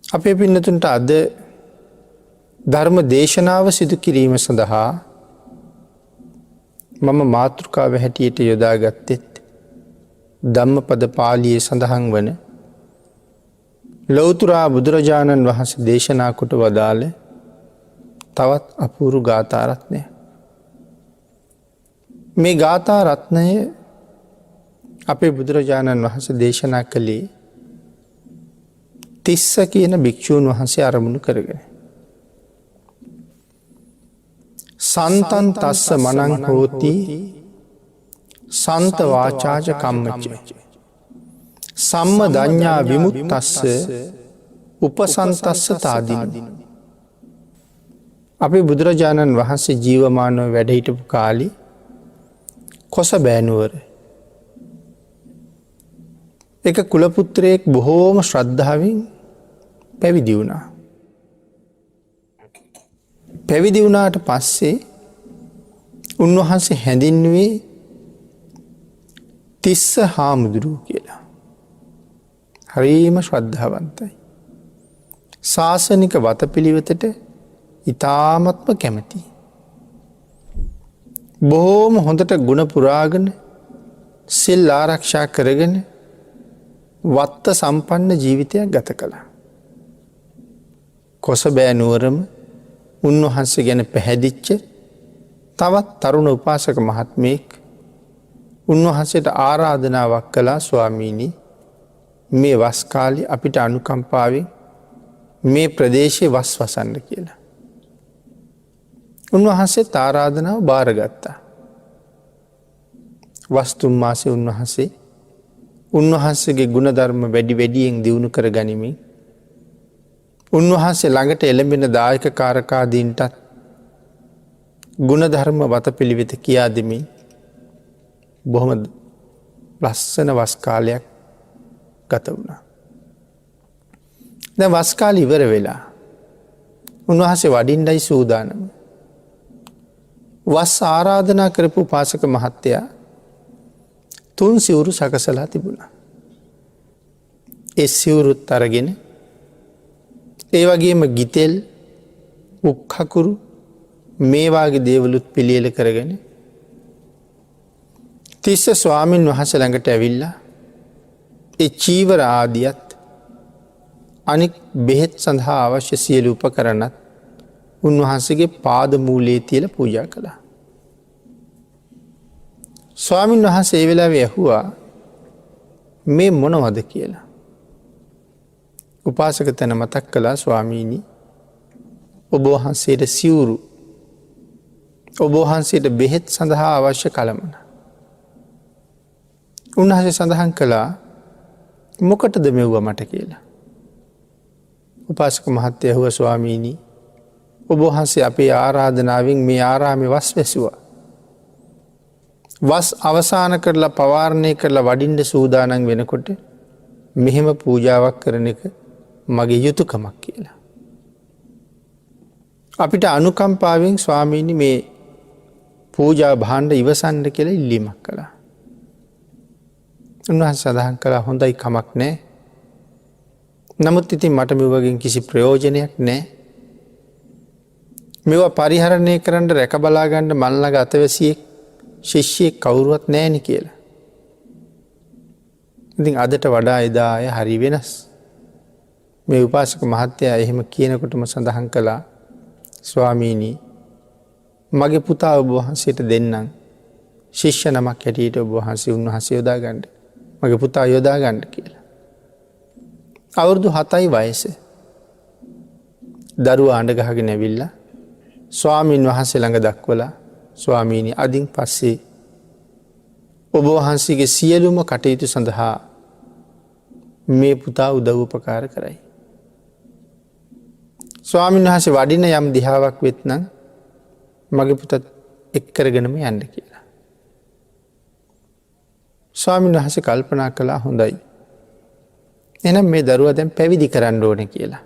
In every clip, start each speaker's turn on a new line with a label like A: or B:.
A: අපේ පින්නතුන්ට අද ධර්ම දේශනාව සිදු කිරීම සඳහා මම මාතෘකාව හැටියට යොදාගත්තෙත් ධම්මපද පාළියේ සඳහන් වන ලෞතුරා බුදුරජාණන් වහන්සේ දේශනා කොට වදාළ තවත් අපූරු ගාථා රත්නය. මේ ගාථා රත්නය අපේ බුදුරජාණන් වහන්සේ දේශනා කළේ තිස්ස කියන භික්ෂූන් වහන්සේ අරමුණු කරගෙන. සන්තන් තස්ස මනං හෝති සන්ත වාචාච කම්මච්ච සම්ම දඤ්ඤා විමුක්තස්ස උපසන්තස්ස තාදිනු. අපේ බුදුරජාණන් වහන්සේ ජීවමානව වැඩ හිටපු කාලේ කොසබෑනුවර එක කුලපුත්‍රයෙක් බොහෝම ශ්‍රද්ධාවෙන් පැවිදි වුණා. පැවිදි වුණාට පස්සේ උන්වහන්සේ හැඳින්නුවේ තිස්ස හාමුදුරුවෝ කියලා. හරිම ශ්‍රද්ධාවන්තයි. ශාසනික වතපිළිවෙතට ඉතාමත්ම කැමැති. බොහෝම හොඳට ගුණ පුරාගෙන සිල් ආරක්ෂා කරගෙන වත්ත සම්පන්න ජීවිතයක් ගත කළා. කොසබෑ නුවරම උන්වහන්සේ ගැන පැහැදිච්ච තවත් තරුණ උපාසක මහත්මයෙක් උන්වහන්සේට ආරාධනාවක් කළා, ස්වාමීනි මේ වස් කාලේ අපිට අනුකම්පාවෙන් මේ ප්‍රදේශයේ වස් වසන්න කියලා. උන්වහන්සේ ආරාධනාව බාරගත්තා. වස් 3 මාසෙ උන්වහන්සේගේ ගුණධර්ම වැඩියෙන් දියුණු කර ගනිමින් උන්වහන්සේ ළඟට එළඹෙන දායක කාරකාදීන්ටත් ගුණධර්ම වතපිළිවෙත කියා දෙමින් බොහොම ලස්සන වස් කාලයක් ගත වුණා. දැන් වස් කාලය ඉවර වෙලා උන්වහන්සේ වඩින්නයි සූදානම. වස් ආරාධනා කරපු උපාසක මහත්තයා 3 සිවුරු සකසලා තිබුණා. ඒ සිවුරුත් අරගෙන ඒ වගේම ගිතෙල් උක්හකුරු මේ වාගේ දේවලුත් පිළියෙල කරගෙන තිස්ස ස්වාමීන් වහන්සේ ළඟට ඇවිල්ලා ඒ චීවර ආදියත් අනික් බෙහෙත් සඳහා අවශ්‍ය සියලු උපකරණත් උන්වහන්සේගේ පාද මූලයේ තියලා පූජා කළා. ස්වාමීන් වහන්සේ ඒ වෙලාවේ ඇහුවා මේ මොනවද කියලා. උපාසක තැන මතක් කළා, ස්වාමීනි ඔබ වහන්සේට සිවුරු, ඔබ වහන්සේට බෙහෙත් සඳහා අවශ්‍ය කලමන. උන්වහන්සේ සඳහන් කළා මොකටද මෙව්වා මට කියලා. උපාසක මහත්තයා ඇහුවා, ස්වාමීනි ඔබ වහන්සේ අපේ ආරාධනාවෙන් මේ ආරාමේ වස් වැසුවා. වස් අවසාන කරලා පවාරණය කරලා වඩින්න සූදානම් වෙනකොට මෙහෙම පූජාවක් කරන එක මගේ යුතුයකමක් කියලා. අපිට අනුකම්පාවෙන් ස්වාමීනි මේ පූජා භාණ්ඩ ඉවසන්න කියලා ඉල්ලීමක් කළා. උන්වහන්සේ සඳහන් කළා හොඳයි, කමක් නැහැ. නමුත් ඉතින් මට මෙවගෙන් කිසි ප්‍රයෝජනයක් නැහැ. මේවා පරිහරණය කරන්න රැක බලා ගන්න මන් ළඟ අතවැසියෙක් ශිෂ්‍යයෙක් කවුරුවත් නැහෙනි කියලා. ඉතින් අදට වඩා එදා අය හරි වෙනස්. මේ උපාසක මහත්තයා එහෙම කියනකොටම සඳහන් කළා, ස්වාමීනි මගේ පුතා ඔබ වහන්සේට දෙන්නම්. ශිෂ්‍ය නමක් හැටියට ඔබ වහන්සේ උන්වහන්සේ යොදා ගන්න. මගේ පුතා යොදා ගන්න කියලා. අවුරුදු 7යි වයස. දරුවා අඬ ගහගෙන ඇවිල්ලා ස්වාමීන් වහන්සේ ළඟ දක්වලා, ස්වාමීනි අදින් පස්සේ ඔබ වහන්සේගේ සියලුම කටයුතු සඳහා මේ පුතා උදව් උපකාර කරයි. ස්වාමීන් වහන්සේ වඩින යම් දිහාවක් වෙත්නම් මගේ පුතත් එක් කරගෙනම යන්න කියලා. ස්වාමීන් වහන්සේ කල්පනා කළා හොඳයි. එහෙනම් මේ දරුවා දැන් පැවිදි කරන්න ඕනේ කියලා.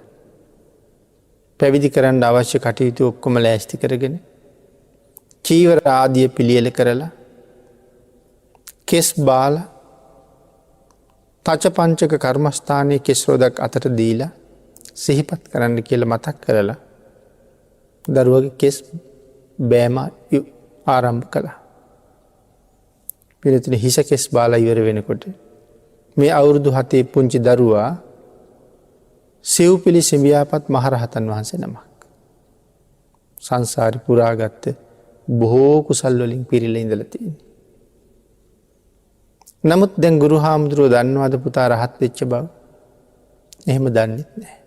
A: පැවිදි කරන්න අවශ්‍ය කටයුතු ඔක්කොම ලෑස්ති කරගෙන චීවර ආදිය පිළියෙල කරලා කෙස් බාලා තච පංචක කර්මස්ථානයේ කෙස් රොදක් අතට දීලා සිහිපත් කරන්න කියල මතක් කරලා දරුවගේ කෙස් බෑම ආරම්භ කළා. පිනතින හිස කෙස් බාලා ඉවර වෙනකොට මේ අවුරුදු 7 පුංචි දරුවා සිව්පිලි සිඹියාපත් මහරහතන් වහන්සේ නමක්. සංසාරි පුරාගත්ත බොහෝ කුසල් වලින් පිරිලා ඉඳලා තියෙන්නේ. නමුත් දැන් ගුරු හාමුදුරුවෝ දන්නවද පුතා රහත් වෙච්ච බව? එහෙම දන්නෙත් නැහැ.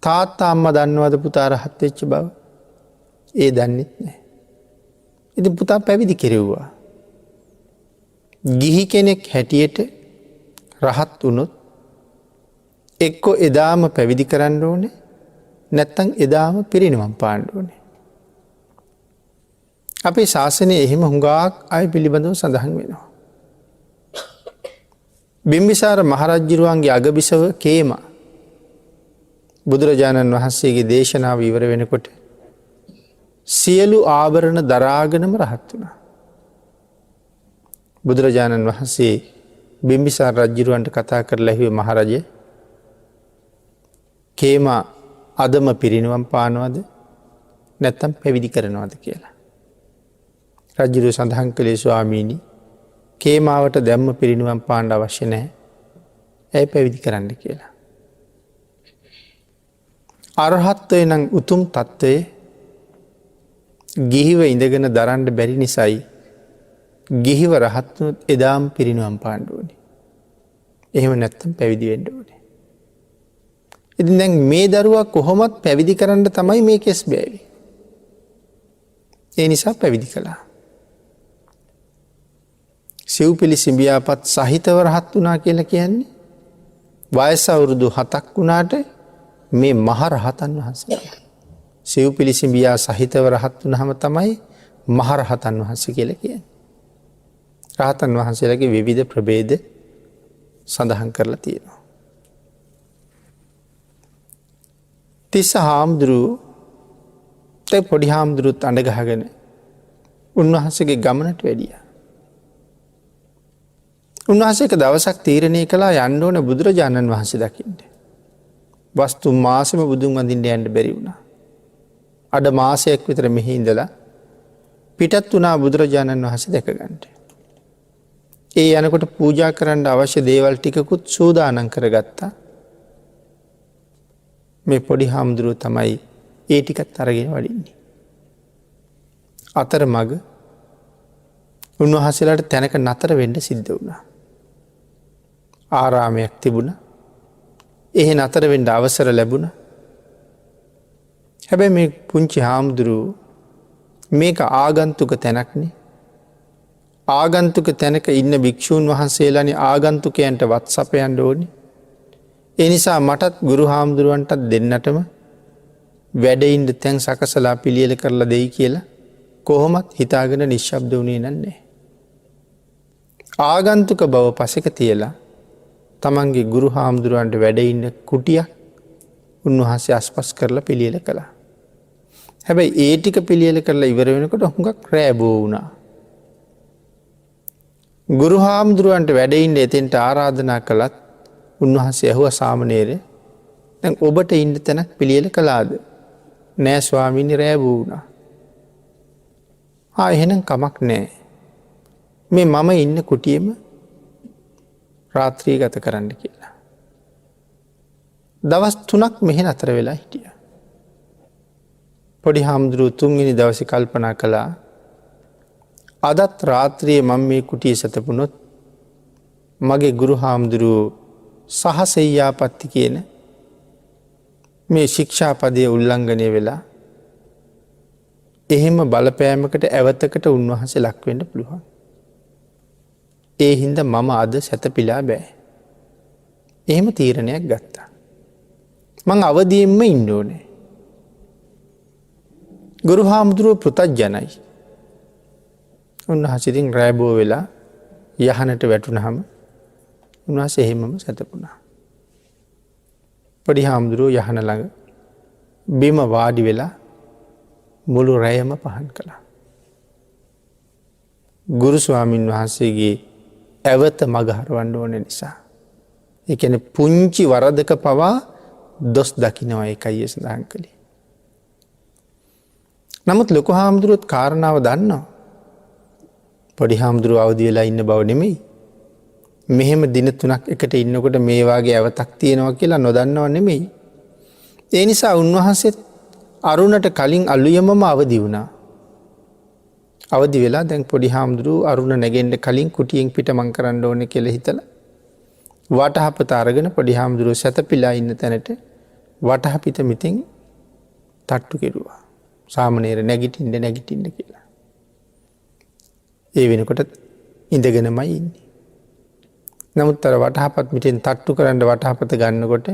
A: තාත්තා අම්මා දන්නවද පුතා රහත් වෙච්ච බව? ඒ දන්නෙත් නැහැ. ඉතින් පුතා පැවිදි කෙරෙව්වා. ගිහි කෙනෙක් හැටියට රහත් වුණොත් එක්ක එදාම පැවිදි කරන්න ඕනේ නැත්තම් එදාම පිරිනිවන් පාන්න ඕනේ. අපේ ශාසනයේ එහෙම හුඟක් අය පිළිබඳව සඳහන් වෙනවා. බිම්බිසාර මහරජුරුවන්ගේ අගබිසව කේම බුදුරජාණන් වහන්සේගේ දේශනාව ඉවර වෙනකොට සියලු ආභරණ දරාගෙනම රහත් වුණා. බුදුරජාණන් වහන්සේ බිම්බිසාර රජුරුවන්ට කතා කරලා ඇහුවේ මහරජේ කේම අදම පිරිනිවන් පානවද නැත්තම් පැවිදි කරනවද කියලා. රජුරුව සඳහන් කළේ ස්වාමීනි කේමාවට දැම්ම පිරිනිවන් පාන්න අවශ්‍ය නැහැ. ඇයි පැවිදි කරන්න කියලා. අරහත්වය නම් උතුම් තත්ත්වයේ ගිහිව ඉඳගෙන දරන්න බැරි නිසායි ගිහිව රහත් වුණොත් එදාම පිරිනිවන් පාන්න ඕනේ. එහෙම නැත්තම් පැවිදි වෙන්න ඕනේ. ඉතින් දැන් මේ දරුවා කොහොමත් පැවිදි කරන්න තමයි මේ කෙස් බෑවේ. ඒ නිසා පැවිදි කළා. සිව්පිලි සිඹියාපත් සහිතව රහත් වුණා කියලා කියන්නේ වයස අවුරුදු 7ක් වුණාට මේ මහ රහතන් වහන්සේ. සිව්පිලි සිඹියා සහිතව රහත් වුණාම තමයි මහ රහතන් වහන්සේ කියලා කියන්නේ. රහතන් වහන්සේලාගේ විවිධ ප්‍රභේද සඳහන් කරලා තියෙනවා. තිස්ස හාමුදුරුවෝ තේ පොඩි හාමුදුරුවොත් අඬ ගහගෙන උන්වහන්සේගේ ගමනට වැඩියා. උන්වහන්සේ එක දවසක් තීරණය කළා යන්න ඕන බුදුරජාණන් වහන්සේ දකින්න. වස්තු මාසෙම බුදුන් වඳින්න යන්න බැරි වුණා. අඩ මාසයක් විතර මෙහි ඉඳලා පිටත් වුණා බුදුරජාණන් වහන්සේ දැක ගන්නට. ඒ යනකොට පූජා කරන්න අවශ්‍ය දේවල් ටිකකුත් සූදානම් කරගත්තා. මේ පොඩි හාමුදුරුවෝ තමයි ඒ ටිකත් අරගෙන වඩින්නේ. අතරමඟ උන්වහන්සේලාට තැනක නතර වෙන්න සිද්ධ වුණා. ආරාමයක් තිබුණා. එහි නතර වෙන්න අවසර ලැබුණා. හැබැයි මේ පුංචි හාමුදුරුවෝ මේක ආගන්තුක තැනක්නේ. ආගන්තුක තැනක ඉන්න භික්ෂූන් වහන්සේලානේ ආගන්තුකයන්ට වත් සපයන්න ඕනේ. ඒ නිසා මටත් ගුරු හාමුදුරුවන්ටත් දෙන්නටම වැඩ ඉන්න තැන් සකසලා පිළියෙල කරලා දෙයි කියලා කොහොමත් හිතාගෙන නිශ්ශබ්ද වුණේ නැහැ. ආගන්තුක බව පසෙක තියලා තමන්ගේ ගුරු හාමුදුරුවන්ට වැඩ ඉන්න කුටියක් උන්වහන්සේ අස්පස් කරලා පිළියෙල කළා. හැබැයි ඒ ටික පිළියෙල කරලා ඉවර වෙනකොට හුඟක් රැබෝ වුණා. ගුරු හාමුදුරුවන්ට වැඩ ඉන්න එතෙන්ට ආරාධනා කළත් උන්වහන්සේ ඇහුවා සාමණේරේ දැන් ඔබට ඉන්න තැනක් පිළියෙල කළාද? නෑ ස්වාමීනි රැබෝ වුණා. එහෙනම් කමක් නෑ. මේ මම ඉන්න කුටියෙම රාත්‍රී ගත කරන්න කියලා. දවස් 3ක් මෙහෙ නතර වෙලා හිටියා. පොඩි හාමුදුරුවෝ තුන්වෙනි දවසේ කල්පනා කළා අදත් රාත්‍රියේ මම මේ කුටියේ සතපුනොත් මගේ ගුරු හාමුදුරුවෝ සහසෙය්‍යාපත්ති කියන මේ ශික්ෂාපදයේ උල්ලංඝනය වෙලා එහෙම බලපෑමකට ඇවතකට උන්වහන්සේ ලක් වෙන්න පුළුවන්. ඒ හින්දා මම අද සැතපීලා බෑ. එහෙම තීරණයක් ගත්තා. මං අවදියෙන්ම ඉන්න ඕනේ. ගුරු හාමුදුරුවෝ පෘතජ්ජනයි. උන්වහන්සේ ඉතින් රැබෝ වෙලා යහනට වැටුනහම උන්වහන්සේ එහෙමම සැතපුණා. පොඩි හාමුදුරුවෝ යහන ළඟ බිම වාඩි වෙලා මුළු රැයම පහන් කළා. ගුරු ස්වාමින් වහන්සේගේ ඇවත මග හරවන්න ඕන නිසා. ඒ කියන්නේ පුංචි වරදක පවා දොස් දකිනවා එකයි සඳහන් කළේ. නමුත් ලොකු හාමුදුරුවොත් කාරණාව දන්නවා. පොඩි හාමුදුරුව අවදි වෙලා ඉන්න බව නෙමෙයි. මෙහෙම දින 3ක් එකට ඉන්නකොට මේ වාගේ අවතක් තියෙනවා කියලා නොදන්නව නෙමෙයි. ඒ නිසා උන්වහන්සේත් අරුණට කලින් අලුයමම අවදි වුණා. අවදි වෙලා දැන් පොඩි හාමුදුරුව අරුණ නැගෙන්න කලින් කුටියෙන් පිටමං කරන්න ඕනේ කියලා හිතලා වටහපත අරගෙන පොඩි හාමුදුරුව සැතපීලා ඉන්න තැනට වටහපිට මිතින් තට්ටු කෙරුවා. සාමණේර නැගිටින්න කියලා. ඒ වෙනකොට ඉඳගෙනමයි ඉන්නේ. නමුත් අර වටහපත් මිටෙන් තට්ටු කරන්න වටහපත ගන්නකොට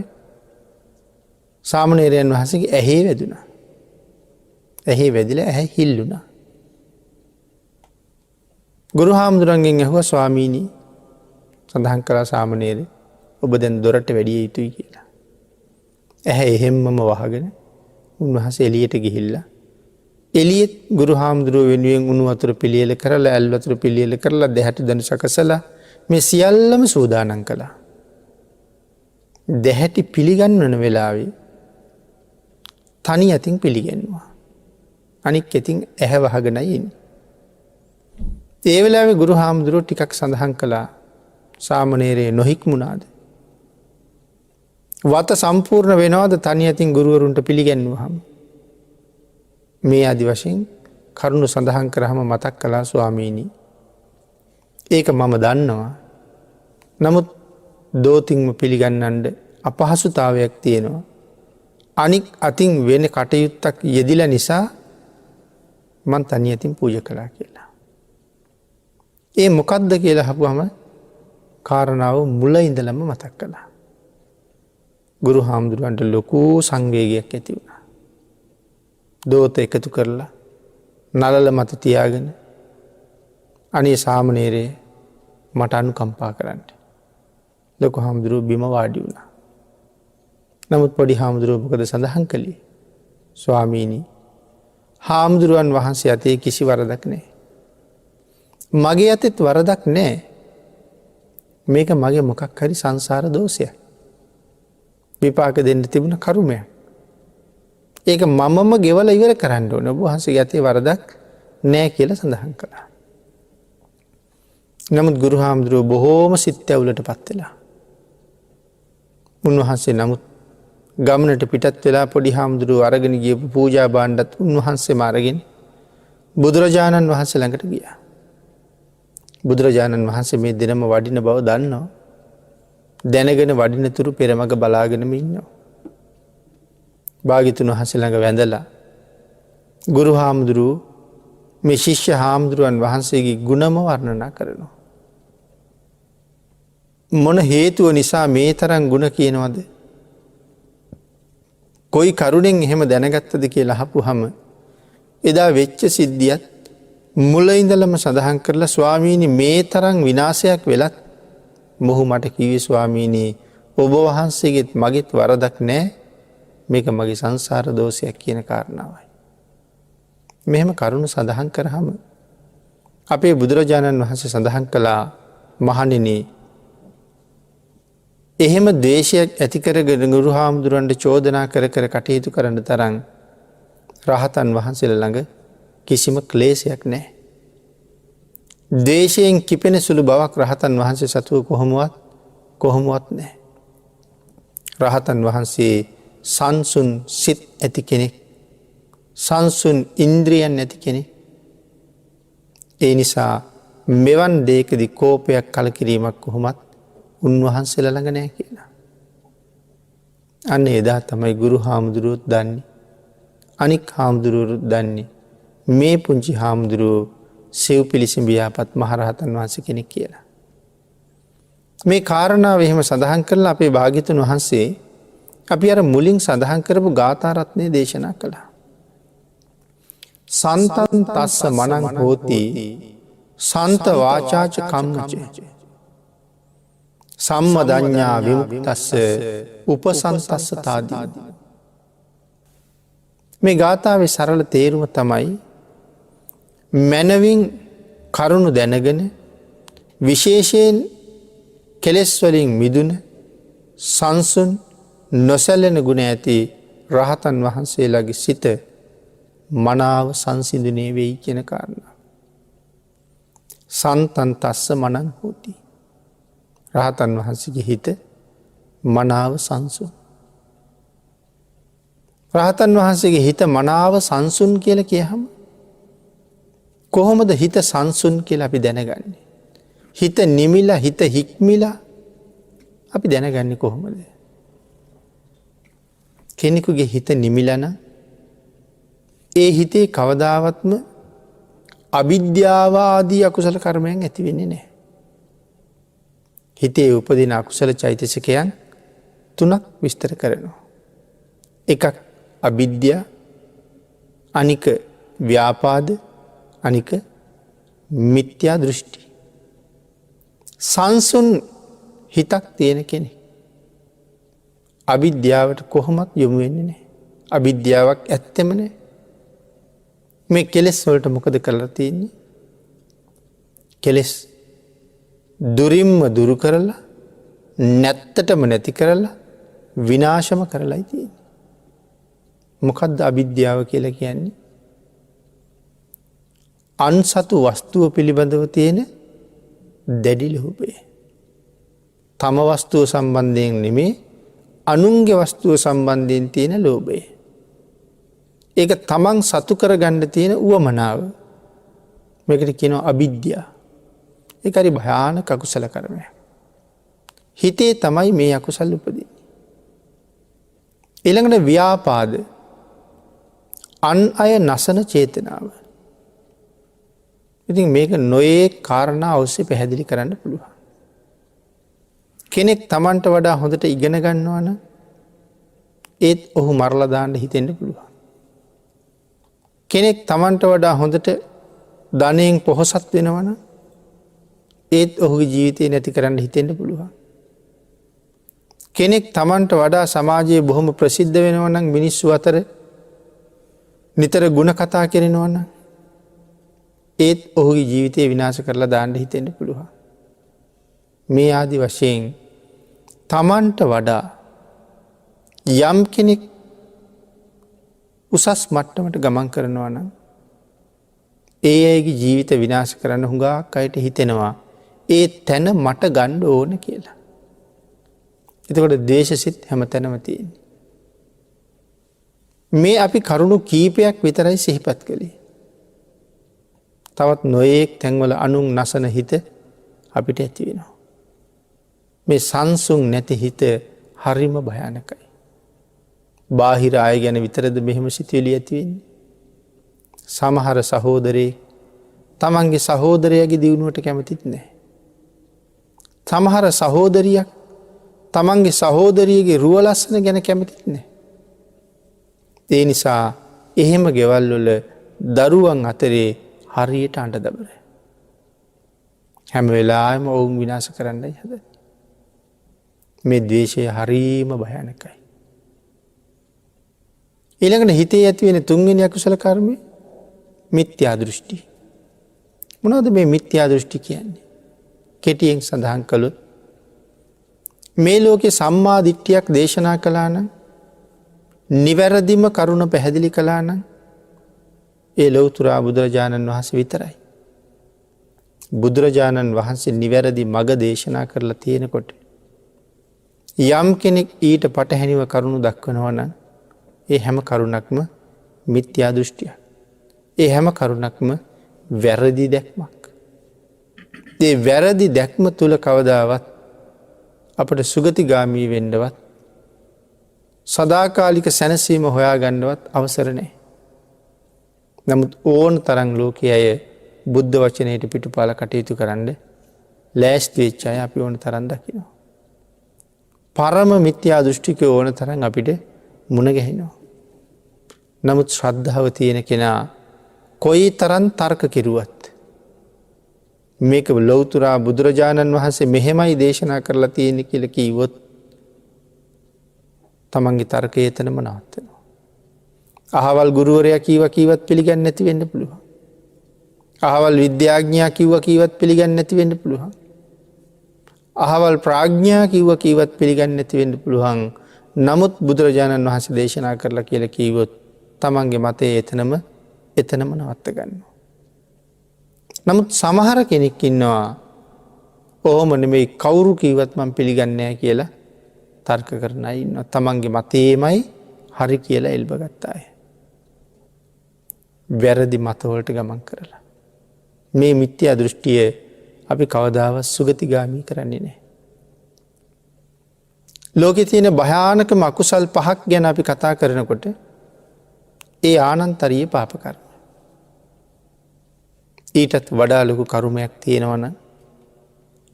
A: සාමණේරයන් වහන්සේගේ ඇහි වැදුනා. ඇහි වැදිලා ඇහැ හිල්ලුණා. ගුරු හාමුදුරන්ගෙන් ඇහුවා ස්වාමීනි සඳහන් කළා සාමණේරේ ඔබ දැන් දොරට වැඩිය යුතුයි කියලා. ඇහැ එහෙම්මම වහගෙන උන්වහන්සේ එළියට ගිහිල්ලා එළියෙත් ගුරු හාමුදුරුව වෙනුවෙන් උණු වතුර පිළියෙල කරලා ඇල් වතුර පිළියෙල කරලා දැහැටි දණු සකසලා මේ සියල්ලම සූදානම් කළා. දැහැටි පිළිගන්වන වෙලාවේ තනි අතින් පිළිගන්නවා. අනික් අතින් ඇහැ වහගෙනයි ඉන්නේ. ඒ වෙලාවේ ගුරු හාමුදුරුව ටිකක් සඳහන් කළා සාමණේරේ නොහික්මුණාද? වත සම්පූර්ණ වෙනවද තනි අතින් ගුරුවරුන්ට පිළිගන්වුවාම? මේ ආදි වශයෙන් කරුණු සඳහන් කරාම මතක් කළා ස්වාමීනි. ඒක මම දන්නවා. නමුත් දෝතින්ම පිළිගන්නන්න අපහසුතාවයක් තියෙනවා. අනික් අතින් වෙන කටයුත්තක් යෙදිලා නිසා මං තනි අතින් පූජා කළා කියලා. ඒ මොකද්ද කියලා අහපුවම කාරණාව මුල ඉඳලම මතක් කළා. ගුරු හාමුදුරුවන්ට ලොකු සංවේගයක් ඇති වුණා. දෝත එකතු කරලා නලල මත තියාගෙන අනේ සාමණේරේ මට අනුකම්පා කරන්න. ලොකු හාමුදුරුවෝ බිම වාඩි වුණා. නමුත් පොඩි හාමුදුරුවෝ මොකද සඳහන් කළේ? ස්වාමීනි හාමුදුරුවන් වහන්සේ අතේ කිසි වරදක් නැහැ. මගේ අතෙත් වරදක් නැහැ. මේක මගේ මොකක් හරි සංසාර දෝෂයක්. විපාක දෙන්න තිබුණ කර්මයක්. ඒක මමම ගෙවලා ඉවර කරන්න ඕන. ඔබ වහන්සේගේ අතේ වරදක් නැහැ කියලා සඳහන් කළා. නමුත් ගුරු හාමුදුරුවෝ බොහෝම සිත් ඇවුලටපත් වෙලා. උන්වහන්සේ නමුත් ගමනට පිටත් වෙලා පොඩි හාමුදුරුවෝ අරගෙන ගියපු පූජා භාණ්ඩත් උන්වහන්සේම අරගෙන බුදුරජාණන් වහන්සේ ළඟට ගියා. බුදුරජාණන් වහන්සේ මේ දිනම වඩින බව දන්නවා. දැනගෙන වඩින තුරු පෙරමග බලාගෙනම ඉන්නවා. භාග්‍යවතුන් වහන්සේ ළඟ වැඳලා ගුරු හාමුදුරුවෝ මේ ශිෂ්‍ය හාමුදුරුවන් වහන්සේගේ ගුණම වර්ණනා කරනවා. මොන හේතුව නිසා මේ තරම් ගුණ කියනවද? කොයි කරුණෙන් එහෙම දැනගත්තද කියලා අහපුවහම එදා වෙච්ච සිද්ධියත් මුල ඉඳලම සඳහන් කරලා ස්වාමීනි මේ තරම් විනාශයක් වෙලත් මොහු මට කිව්වේ ස්වාමීනි ඔබ වහන්සේගෙත් මගෙත් වරදක් නැහැ. මේක මගේ සංසාර දෝෂයක් කියන කාරණාවයි. මෙහෙම කරුණු සඳහන් කරාම අපේ බුදුරජාණන් වහන්සේ සඳහන් කළා මහණෙනි එහෙම ද්වේෂයක් ඇති කරගෙන ගුරු හාමුදුරන්ට චෝදනා කර කර කටයුතු කරන්න තරම් රහතන් වහන්සේලා ළඟ කිසිම ක්ලේශයක් නැහැ. ද්වේෂයෙන් කිපෙන සුළු බවක් රහතන් වහන්සේ සතුව කොහොමවත් නැහැ. රහතන් වහන්සේ සංසුන් සිත් ඇති කෙනෙක්. සංසුන් ඉන්ද්‍රියන් ඇති කෙනෙක්. ඒ නිසා මෙවන් දෙයකදී කෝපයක් කලකිරීමක් කොහොමත් උන්වහන්සේලා ළඟ නැහැ කියලා. අන්න එදා තමයි ගුරු හාමුදුරුවෝත් දන්නේ. අනික් හාමුදුරුවෝත් දන්නේ. මේ පුංචි හාමුදුරුවෝ සිව් පිළිසිඹියාපත් මහරහතන් වහන්සේ කෙනෙක් කියලා. මේ කාරණාව එහෙම සඳහන් කරලා අපේ භාග්‍යවතුන් වහන්සේ අපි අර මුලින් සඳහන් කරපු ගාථා රත්නය දේශනා කළා. සන්තං තස්ස මනං හෝති සන්ත වාචාච කම්මච සම්මදඤ්ඤා විමුක්තස්ස උපසන්තස්ස තාදී. මේ ගාථාවේ සරල තේරුම තමයි මනවින් කරුණු දැනගෙන විශේෂයෙන් කෙලෙස් වලින් මිදුන සංසුන් නොසැලෙන ගුණ ඇති රහතන් වහන්සේලාගේ සිත මනාව සංසිඳුනේ වෙයි කියන කාරණා. සන්තන් තස්ස මනං හෝති. රහතන් වහන්සේගේ හිත මනාව සංසුන්. රහතන් වහන්සේගේ හිත මනාව සංසුන් කියලා කියහම කොහොමද හිත සංසුන් කියලා අපි දැනගන්නේ? හිත නිමිලා හිත හික්මිලා අපි දැනගන්නේ කොහොමද? කෙනෙකුගේ හිත නිමිලා නම් ඒ හිතේ කවදාවත්ම අවිද්‍යාව ආදී අකුසල කර්මයන් ඇති වෙන්නේ නැහැ. හිතේ උපදින අකුසල චෛතසිකයන් 3ක් විස්තර කරනවා. එකක් අවිද්‍යාව, අනික ව්‍යාපාද, අනික මිත්‍යා දෘෂ්ටි. සංසුන් හිතක් තියෙන කෙනෙක් අවිද්‍යාවට කොහොමත් යොමු වෙන්නේ නැහැ. අවිද්‍යාවක් ඇත්තෙම නැහැ. මේ කෙලෙස් වලට මොකද කරලා තියෙන්නේ? කෙලෙස් දුරින්ම දුරු කරලා නැත්තටම නැති කරලා විනාශම කරලායි තියෙන්නේ. මොකද්ද අවිද්‍යාව කියලා කියන්නේ? අන්සතු වස්තුව පිළිබඳව තියෙන දැඩි ලෝභය. තම වස්තුව සම්බන්ධයෙන් නෙමේ අනුන්ගේ වස්තුව සම්බන්ධයෙන් තියෙන ලෝභය. ඒක තමන් සතු කරගන්න තියෙන උවමනාව. මේකට කියනවා අවිද්‍යාව. ඒක හරි භයානක අකුසල කර්මයක්. හිතේ තමයි මේ අකුසල් උපදින්නේ. ඊළඟට ව්‍යාපාද, අන් අය නසන චේතනාව. ඉතින් මේක නොයේ කාරණා ඔස්සේ පැහැදිලි කරන්න පුළුවන්. කෙනෙක් තමන්ට වඩා හොඳට ඉගෙන ගන්නවා නම් ඒත් ඔහු මරලා දාන්න හිතෙන්න පුළුවන්. කෙනෙක් තමන්ට වඩා හොඳට ධනයෙන් පොහොසත් වෙනවා නම් ඒත් ඔහුගේ ජීවිතේ නැති කරන්න හිතෙන්න පුළුවන්. කෙනෙක් තමන්ට වඩා සමාජයේ බොහොම ප්‍රසිද්ධ වෙනවා නම් මිනිස්සු අතර නිතර ಗುಣ කතා කරනවා නම් ඒත් ඔහුගේ ජීවිතේ විනාශ කරලා දාන්න හිතෙන්න පුළුවන්. මේ ආදි වශයෙන් තමන්ට වඩා යම් කෙනෙක් උසස් මට්ටමට ගමන් කරනවා නම් ඒ අයගේ ජීවිත විනාශ කරන්න හුඟක් අයට හිතෙනවා ඒ තැන මට ගන්න ඕන කියලා. එතකොට ද්වේෂසිත හැමතැනම තියෙන්නේ. මේ අපි කරුණු කීපයක් විතරයි සිහිපත් කළේ. තවත් නොයෙක් තැන්වල අනුන් නසන හිත අපිට ඇති වෙනවා. මේ සංසුන් නැති හිත හරිම භයානකයි. බාහිර අය ගැන විතරද මෙහෙම සිතුවිලි ඇති වෙන්නේ? සමහර සහෝදරයෙක් තමන්ගේ සහෝදරයාගේ දියුණුවට කැමතිත් නැහැ. සමහර සහෝදරියක් තමන්ගේ සහෝදරියගේ රුව ලස්සන ගැන කැමතිත් නැහැ. ඒ නිසා එහෙම ගෙවල් වල දරුවන් අතරේ හරියට අඬ දබර. හැම වෙලාවෙම ඔවුන් විනාශ කරන්නයි හදන්නේ. මේ ද්වේෂය හරීම භයානකයි. ඊළඟට හිතේ ඇති වෙන තුන්වෙනි අකුසල කර්මය මිත්‍යා දෘෂ්ටි. මොනවද මේ මිත්‍යා දෘෂ්ටි කියන්නේ? කෙටියෙන් සඳහන් කළොත් මේ ලෝකේ සම්මා දිට්ඨියක් දේශනා කළා නම්, නිවැරදිම කරුණ පැහැදිලි කළා නම් ඒ ලෞතර බුදුරජාණන් වහන්සේ විතරයි. බුදුරජාණන් වහන්සේ නිවැරදි මඟ දේශනා කරලා තියෙනකොට යම් කෙනෙක් ඊට පටහැනිව කරුණු දක්වනවා නම් ඒ හැම කරුණක්ම මිත්‍යා දෘෂ්ටියක්. ඒ හැම කරුණක්ම වැරදි දැක්මක්. ඒ වැරදි දැක්ම තුල කවදාවත් අපට සුගතිගාමී වෙන්නවත් සදාකාලික සැනසීම හොයාගන්නවත් අවසර නැහැ. නමුත් ඕන තරම් ලෝකයේ අය බුද්ධ වචනයට පිටුපාල කටයුතු කරන්න ලෑස්ති වෙච්ච අය අපි ඕන තරම් දකිනවා. පරම මිත්‍යා දෘෂ්ටික ඕන තරම් අපිට මුණ ගැහෙනවා. නමුත් ශ්‍රද්ධාව තියෙන කෙනා කොයි තරම් තර්ක කෙරුවත් මේක ලෞතර බුදුරජාණන් වහන්සේ මෙහෙමයි දේශනා කරලා තියෙන්නේ කියලා කිව්වොත් තමන්ගේ තර්කය එතනම නවත්වනවා. අහවල් ගුරුවරයා කීවත් පිළිගන්නේ නැති වෙන්න පුළුවන්. අහවල් විද්‍යාඥයා කීවත් පිළිගන්නේ නැති වෙන්න පුළුවන්. අහවල් ප්‍රඥා කීවත් පිළිගන්නේ නැති වෙන්න පුළුවන්. නමුත් බුදුරජාණන් වහන්සේ දේශනා කරලා කියලා කීවොත් තමන්ගේ මතේ එතනම නවත්ත ගන්නවා. නමුත් සමහර කෙනෙක් ඉන්නවා ඔහොම නෙමෙයි කවුරු කීවත් මම පිළිගන්නේ නැහැ කියලා තර්ක කරන අය ඉන්නවා. තමන්ගේ මතේමයි හරි කියලා එල්බ ගත්ත අය. වැරදි මතවලට ගමන් කරලා. මේ මිත්‍යා දෘෂ්ටිය අපි කවදාවත් සුගතිගාමී කරන්නේ නැහැ. ලෝකේ තියෙන භයානකම අකුසල් 5ක් ගැන අපි කතා කරනකොට ඒ ආනන්තරීය පාප කර්ම. ඊටත් වඩා ලොකු කර්මයක් තියෙනවා නම්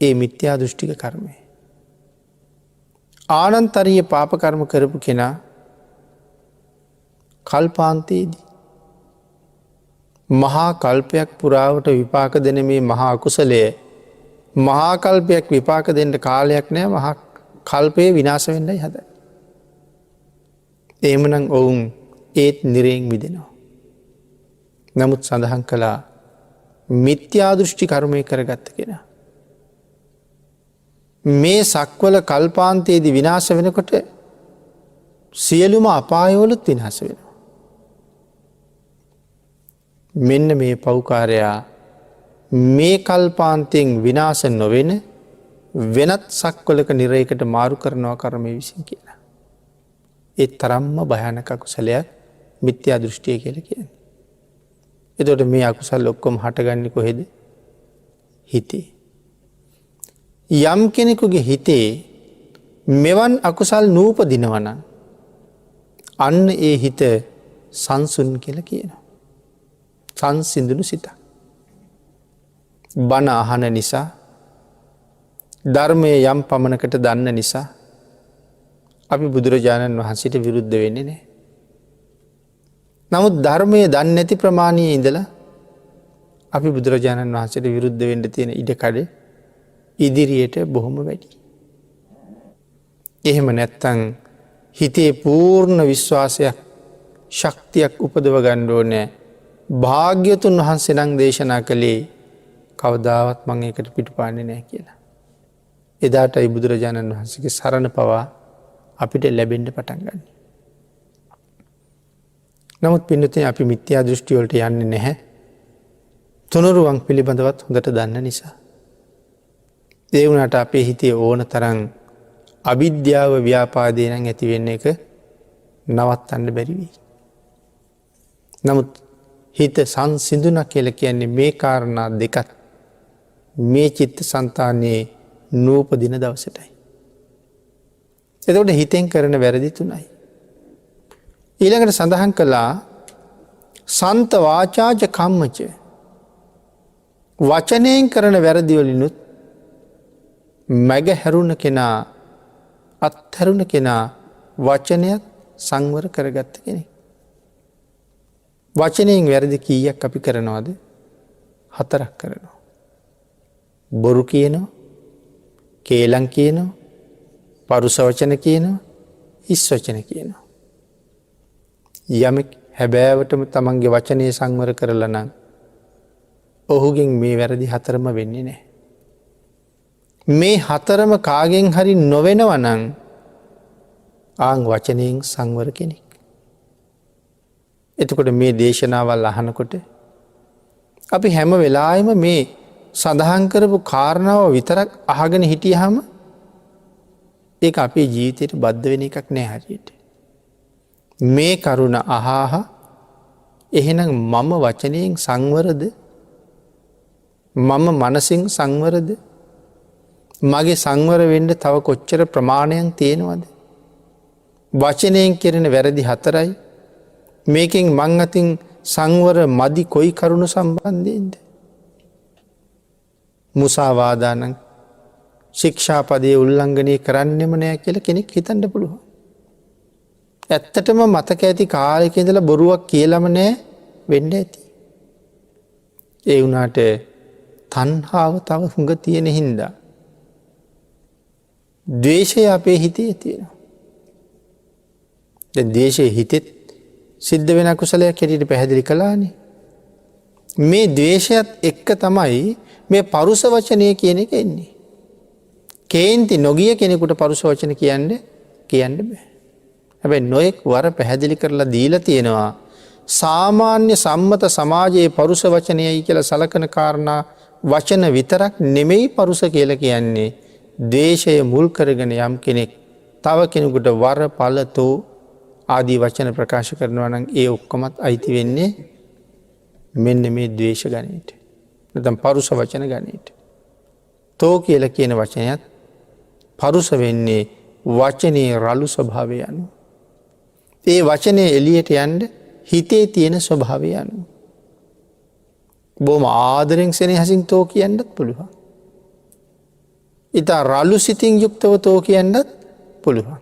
A: ඒ මිත්‍යා දෘෂ්ටික කර්මය. ආනන්තරීය පාප කර්ම කරපු කෙනා කල්පාන්තයේදී මහා කල්පයක් පුරාවට විපාක දෙන මේ මහා අකුසලය මහා කල්පයක් විපාක දෙන්න කාලයක් නැහැ. මහා කල්පයේ විනාශ වෙන්නයි හදන්නේ. එහෙමනම් ඔවුන් ඒත් නිරයෙන් මිදෙනවා. නමුත් සඳහන් කළා මිත්‍යා දෘෂ්ටි කර්මය කරගත්ත කෙනා මේ සක්වල කල්පාන්තයේදී විනාශ වෙනකොට සියලුම අපායවලුත් විනාශ වෙනවා. මෙන්න මේ පෞකාරයා මේ කල්පාන්තයෙන් විනාශ නොවෙන වෙනත් සක්වලක නිරයකට මාරු කරනවා කර්මය විසින් කියලා. ඒ තරම්ම භයානක අකුසලයක් මිත්‍යා දෘෂ්ටිය කියලා කියන්නේ. එතකොට මේ අකුසල් ඔක්කොම හටගන්නේ කොහෙද? හිතේ. යම් කෙනෙකුගේ හිතේ මෙවන් අකුසල් නූපදිනවා නම් අන්න ඒ හිත සංසුන් කියලා කියනවා. සංසිඳුණු සිත. බණ අහන නිසා ධර්මයේ යම් පමණකට දන්න නිසා අපි බුදුරජාණන් වහන්සේට විරුද්ධ වෙන්නේ නැහැ. නමුත් ධර්මයේ දන්නේ නැති ප්‍රමාණයේ ඉඳලා අපි බුදුරජාණන් වහන්සේට විරුද්ධ වෙන්න තියෙන ඉඩකඩ ඉදිරියට බොහොම වැඩි. එහෙම නැත්තම් හිතේ පූර්ණ විශ්වාසයක් ශක්තියක් උපදව ගන්න ඕනේ. භාග්‍යතුන් වහන්සේ නම් දේශනා කළේ කවදාවත් මම ඒකට පිටුපාන්නේ නැහැ කියලා. එදාටයි බුදුරජාණන් වහන්සේගේ සරණ පවා අපිට ලැබෙන්න පටන් ගන්න. නමුත් පින්නතේ අපි මිත්‍යා දෘෂ්ටි වලට යන්නේ නැහැ. තුනුරුවන් පිළිබඳවත් හොඳට දන්න නිසා. ඒ වුණාට අපේ හිතේ ඕන තරම් අවිද්‍යාව ව්‍යාපාදේ නම් ඇති වෙන්න එක නවත්තන්න බැරි වෙයි. නමුත් හිත සංසිඳුණා කියලා කියන්නේ මේ කාරණා දෙකත් මේ චිත්ත සංතානයේ නූපදින දවසටයි. එතකොට හිතෙන් කරන වැරදි තුනයි. ඊළඟට සඳහන් කළා සන්ත වාචාච කම්මච වචනයෙන් කරන වැරදි වලිනුත් මැග හැරුණ කෙනා අත්හැරුණ කෙනා වචනයත් සංවර කරගත්ත කෙනෙක්. වචනයෙන් වැරදි කීයක් අපි කරනවද? 4ක් කරනවා. බොරු කියනවා, කේලම් කියනවා, පරුස වචන කියනවා, හිස් වචන කියනවා. යමෙක් හැබෑවටම තමන්ගේ වචනේ සංවර කරලා නම් ඔහුගෙන් මේ වැරදි 4ම වෙන්නේ නැහැ. මේ 4ම කාගෙන් හරි නොවෙනවා නම් ආන් වචනයෙන් සංවර කෙනෙක්. එතකොට මේ දේශනාවල් අහනකොට අපි හැම වෙලාවෙම මේ සඳහන් කරපු කාරණාව විතරක් අහගෙන හිටියහම ඒක අපේ ජීවිතයට බද්ධ වෙන එකක් නෑ හරියට. මේ කරුණ අහහ එහෙනම් මම වචනයෙන් සංවරද? මම මනසින් සංවරද? මගේ සංවර වෙන්න තව කොච්චර ප්‍රමාණයක් තියෙනවද? වචනයෙන් කෙරෙන වැරදි 4යි. මේකෙන් මං අතින් සංවර මදි කොයි කරුණු සම්බන්ධයෙන්ද? මුසාවාදානම් ශික්ෂාපදයේ උල්ලංඝනය කරන්නෙම නෑ කියලා කෙනෙක් හිතන්න පුළුවන්. ඇත්තටම මතක ඇති කාලෙක ඉඳලා බොරුවක් කියලාම නෑ වෙන්න ඇති. ඒ වුණාට තණ්හාව තව හුඟ තියෙන හින්දා ද්වේෂය අපේ හිතේ තියෙනවා. දැන් ද්වේෂය හිතෙත් සිද්ධ වෙන කුසලයක් හැටියට පැහැදිලි කළානේ. මේ ද්වේෂයත් එක්ක තමයි මේ පරුස වචනය කියන එක එන්නේ. කේන්ති නොගිය කෙනෙකුට පරුස වචන කියන්න බෑ. හැබැයි නොයෙක් වර පැහැදිලි කරලා දීලා තියෙනවා සාමාන්‍ය සම්මත සමාජයේ පරුෂ වචනයයි කියලා සලකන කාරණා වචන විතරක් නෙමෙයි පරුෂ කියලා කියන්නේ ද්වේෂය මුල් කරගෙන යම් කෙනෙක් තව කෙනෙකුට වර පළතෝ ආදී වචන ප්‍රකාශ කරනවා නම් ඒ ඔක්කොමත් අයිති වෙන්නේ මෙන්න මේ ද්වේෂ ගණයට. නැත්නම් පරුෂ වචන ගණයට. තෝ කියලා කියන වචනයත් පරුෂ වෙන්නේ වචනේ රළු ස්වභාවය අනුව. ඒ වචනේ එළියට යන්න හිතේ තියෙන ස්වභාවය අනුව. බොහොම ආදරෙන් සෙනෙහසින් තෝ කියන්නත් පුළුවන්. ඉතා රළු සිතින් යුක්තව තෝ කියන්නත් පුළුවන්.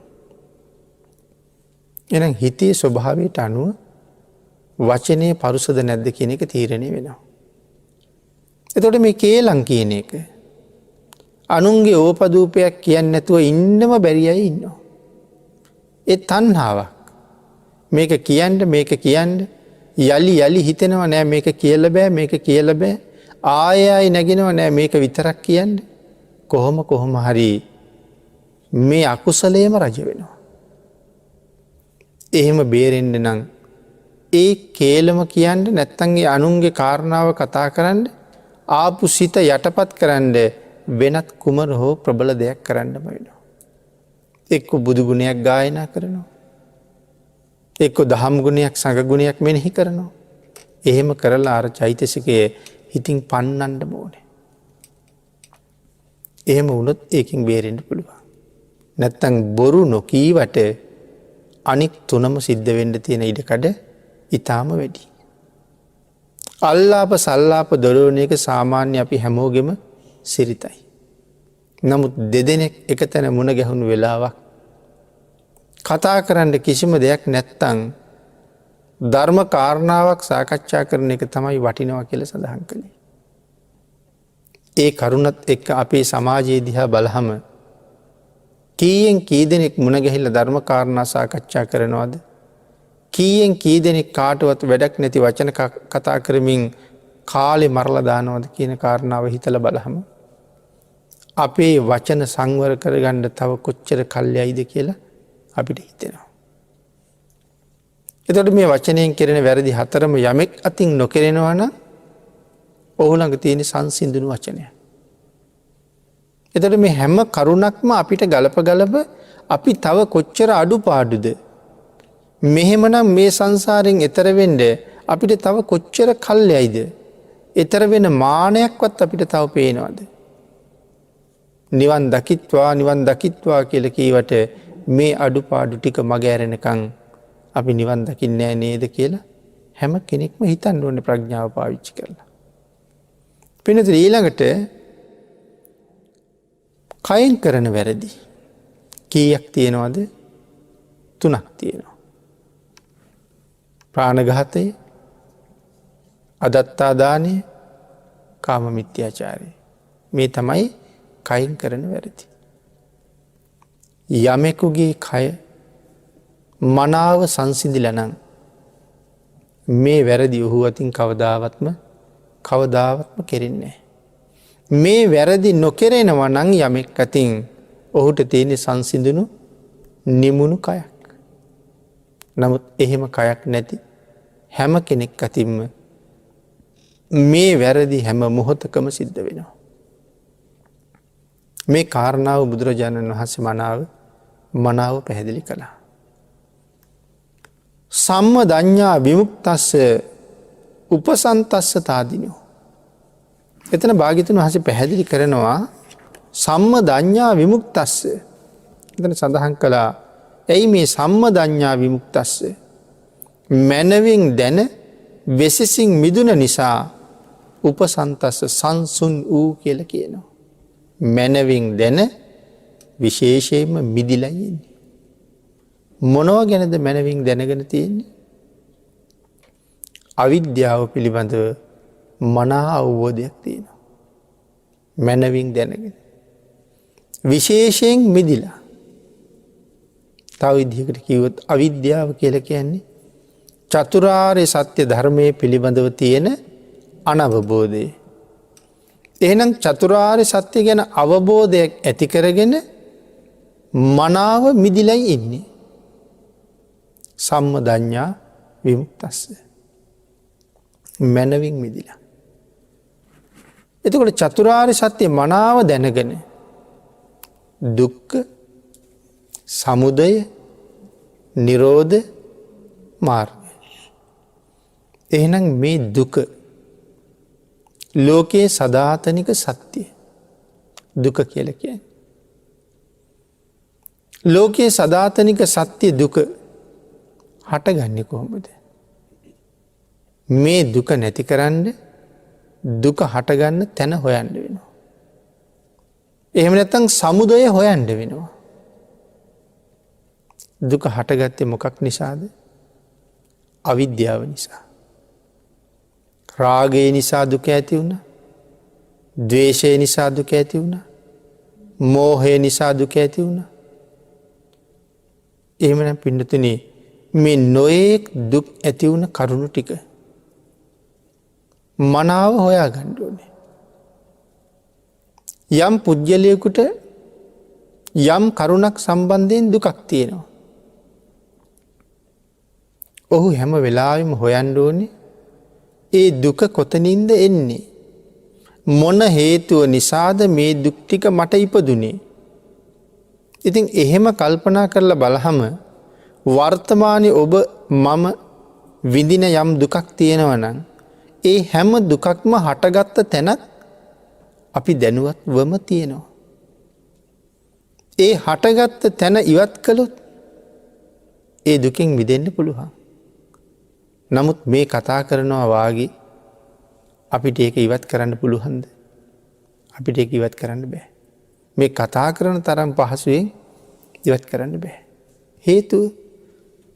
A: එහෙනම් හිතේ ස්වභාවයට අනුව වචනේ පරුෂද නැද්ද කියන එක තීරණය වෙනවා. එතකොට මේ කේලම් කියන එක අනුන්ගේ ඕපදූපයක් කියන්නේ නැතුව ඉන්නම බැරි අය ඉන්නවා. ඒ තණ්හාවක්. මේක කියන්න යලි යලි හිතෙනවා නෑ මේක කියලා බෑ ආයෙ නැගෙනවා නෑ මේක විතරක් කියන්න. කොහොම හරි මේ අකුසලයේම රජ වෙනවා. එහෙම බේරෙන්න නම් ඒ කේලම කියන්න නැත්තම් ඒ අනුන්ගේ කාරණාව කතා කරන්න ආපු සිත යටපත් කරන්න වෙනත් කුමර හෝ ප්‍රබල දෙයක් කරන්න වෙනවා. එක්ක බුදු ගුණයක් ගායනා කරනවා. එක්ක දහම් ගුණයක් සංඝ ගුණයක් මෙනෙහි කරනවා. එහෙම කරලා අර චෛතසිකයේ හිතින් පන්නන්න ඕනේ. එහෙම වුණොත් ඒකෙන් බේරෙන්න පුළුවන්. නැත්තම් බොරු නොකීවට අනික් තුනම සිද්ධ වෙන්න තියෙන ඉඩකඩ ඊටාම වැඩි. අල්ලාප සල්ලාප දොරවන එක සාමාන්‍ය අපි හැමෝගෙම සිරිතයි. නමුත් දෙදෙනෙක් එකතැන මුණ ගැහුණු වෙලාවක් කතා කරන්න කිසිම දෙයක් නැත්තං ධර්ම කාරණාවක් සාකච්ඡා කරන එක තමයි වටිනවා කියලා සඳහන් කළේ. ඒ කරුණත් එක්ක අපේ සමාජයේ දිහා බලහම කීයෙන් කී දෙනෙක් මුණ ගැහිලා ධර්ම කාරණා සාකච්ඡා කරනවද? කීයෙන් කී දෙනෙක් කාටවත් වැඩක් නැති වචන කතා කරමින් කාලේ මරලා දානවද කියන කාරණාව හිතලා බලහම අපේ වචන සංවර කරගන්න තව කොච්චර කල් යයිද කියලා අපිට හිතෙනවා. එතකොට මේ වචනයෙන් කෙරෙන වැරදි හතරම යමෙක් අතින් නොකරනවා නම් ඔහු ළඟ තියෙන සංසිඳුණු වචනය. එතකොට මේ හැම කරුණක්ම අපිට ගලප අපි තව කොච්චර අඩුපාඩුද මෙහෙමනම් මේ සංසාරයෙන් එතර වෙන්න අපිට තව කොච්චර කල් යයිද? එතර වෙන මානයක්වත් අපිට තව පේනවද? නිවන් දකිත්වා කියලා කීවට මේ අඩුපාඩු ටික මග ඇරෙනකන් අපි නිවන් දකින්නේ නේද කියලා හැම කෙනෙක්ම හිතන්න ඕනේ ප්‍රඥාව පාවිච්චි කරලා. පින්නතේ ඊළඟට කයින් කරන වැරදි කීයක් තියෙනවද? 3ක් තියෙනවා. ප්‍රාණඝාතය, අදත්තා දානය, කාම මිත්‍යාචාරය. මේ තමයි කයින් කරන වැරදි. යමෙකුගේ කය මනාව සංසිඳිලා නම් මේ වැරදි ඔහු අතින් කවදාවත්ම කෙරෙන්නේ නැහැ. මේ වැරදි නොකරනවා නම් යමෙක් අතින් ඔහුට තියෙන සංසිඳුණු නිමුණු කයක්. නමුත් එහෙම කයක් නැති හැම කෙනෙක් අතින්ම මේ වැරදි හැම මොහොතකම සිද්ධ වෙනවා. මේ කාරණාව බුදුරජාණන් වහන්සේ මනාව පැහැදිලි කළා. සම්මදඤ්ඤා විමුක්තස්ස උපසන්තස්ස තාදිනෝ. එතන භාග්‍යවතුන් වහන්සේ පැහැදිලි කරනවා සම්මදඤ්ඤා විමුක්තස්ස. එතන සඳහන් කළා ඇයි මේ සම්මදඤ්ඤා විමුක්තස්ස? මනවින් දැන වෙසසින් මිදුන නිසා උපසන්තස්ස සංසුන් වූ කියලා කියනවා. මනවින් දැන විශේෂයෙන්ම මිදිලා ඉන්නේ. මොනව ගැනද මනවින් දැනගෙන තියෙන්නේ? අවිද්‍යාව පිළිබඳව මනා අවබෝධයක් තියෙනවා. මනවින් දැනගෙන විශේෂයෙන් මිදිලා. තව විදිහකට කිව්වොත් අවිද්‍යාව කියලා කියන්නේ චතුරාර්ය සත්‍ය ධර්මයේ පිළිබඳව තියෙන අනවබෝධය. එහෙනම් චතුරාර්ය සත්‍ය ගැන අවබෝධයක් ඇති කරගෙන මනාව මිදිලයි ඉන්නේ. සම්මදඤ්ඤා විමුක්තස්ස. මැනවින් මිදිලා. එතකොට චතුරාර්ය සත්‍ය මනාව දැනගෙන දුක්ඛ සමුදය නිරෝධ මාර්ගය. එහෙනම් මේ දුක ලෝකයේ සදාතනික සත්‍යය දුක කියලා කියන්නේ. ලෝකයේ සදාතනික සත්‍ය දුක හටගන්නේ කොහොමද? මේ දුක නැති කරන්න දුක හටගන්න තැන හොයන්න වෙනවා. එහෙම නැත්නම් සමුදය හොයන්න වෙනවා. දුක හටගත්තේ මොකක් නිසාද? අවිද්‍යාව නිසා. රාගය නිසා දුක ඇති වුණා. ද්වේෂය නිසා දුක ඇති වුණා. මෝහය නිසා දුක ඇති වුණා. එහෙමනම් පින්නතුනි මේ නොයෙක් දුක් ඇති වුණ කරුණු ටික මනාව හොයා ගන්න ඕනේ. යම් පුජ්‍යලයකට යම් කරුණක් සම්බන්ධයෙන් දුකක් තියෙනවා. ඔහු හැම වෙලාවෙම හොයන්න ඕනේ ඒ දුක කොතනින්ද එන්නේ? මොන හේතුව නිසාද මේ දුක් ටික මට ඉපදුනේ? ඉතින් එහෙම කල්පනා කරලා බලහම වර්තමානයේ ඔබ මම විඳින යම් දුකක් තියෙනවා නම් ඒ හැම දුකක්ම හටගත්ත තැනක් අපි දැනුවත්වම තියෙනවා. ඒ හටගත්ත තැන ඉවත් කළොත් ඒ දුකෙන් මිදෙන්න පුළුවන්. නමුත් මේ කතා කරනවා වාගේ අපිට ඒක ඉවත් කරන්න පුළුවන්ද? අපිට ඒක ඉවත් කරන්න බෑ. මේ කතා කරන තරම් පහසුවෙන් ඉවත් කරන්න බෑ. හේතුව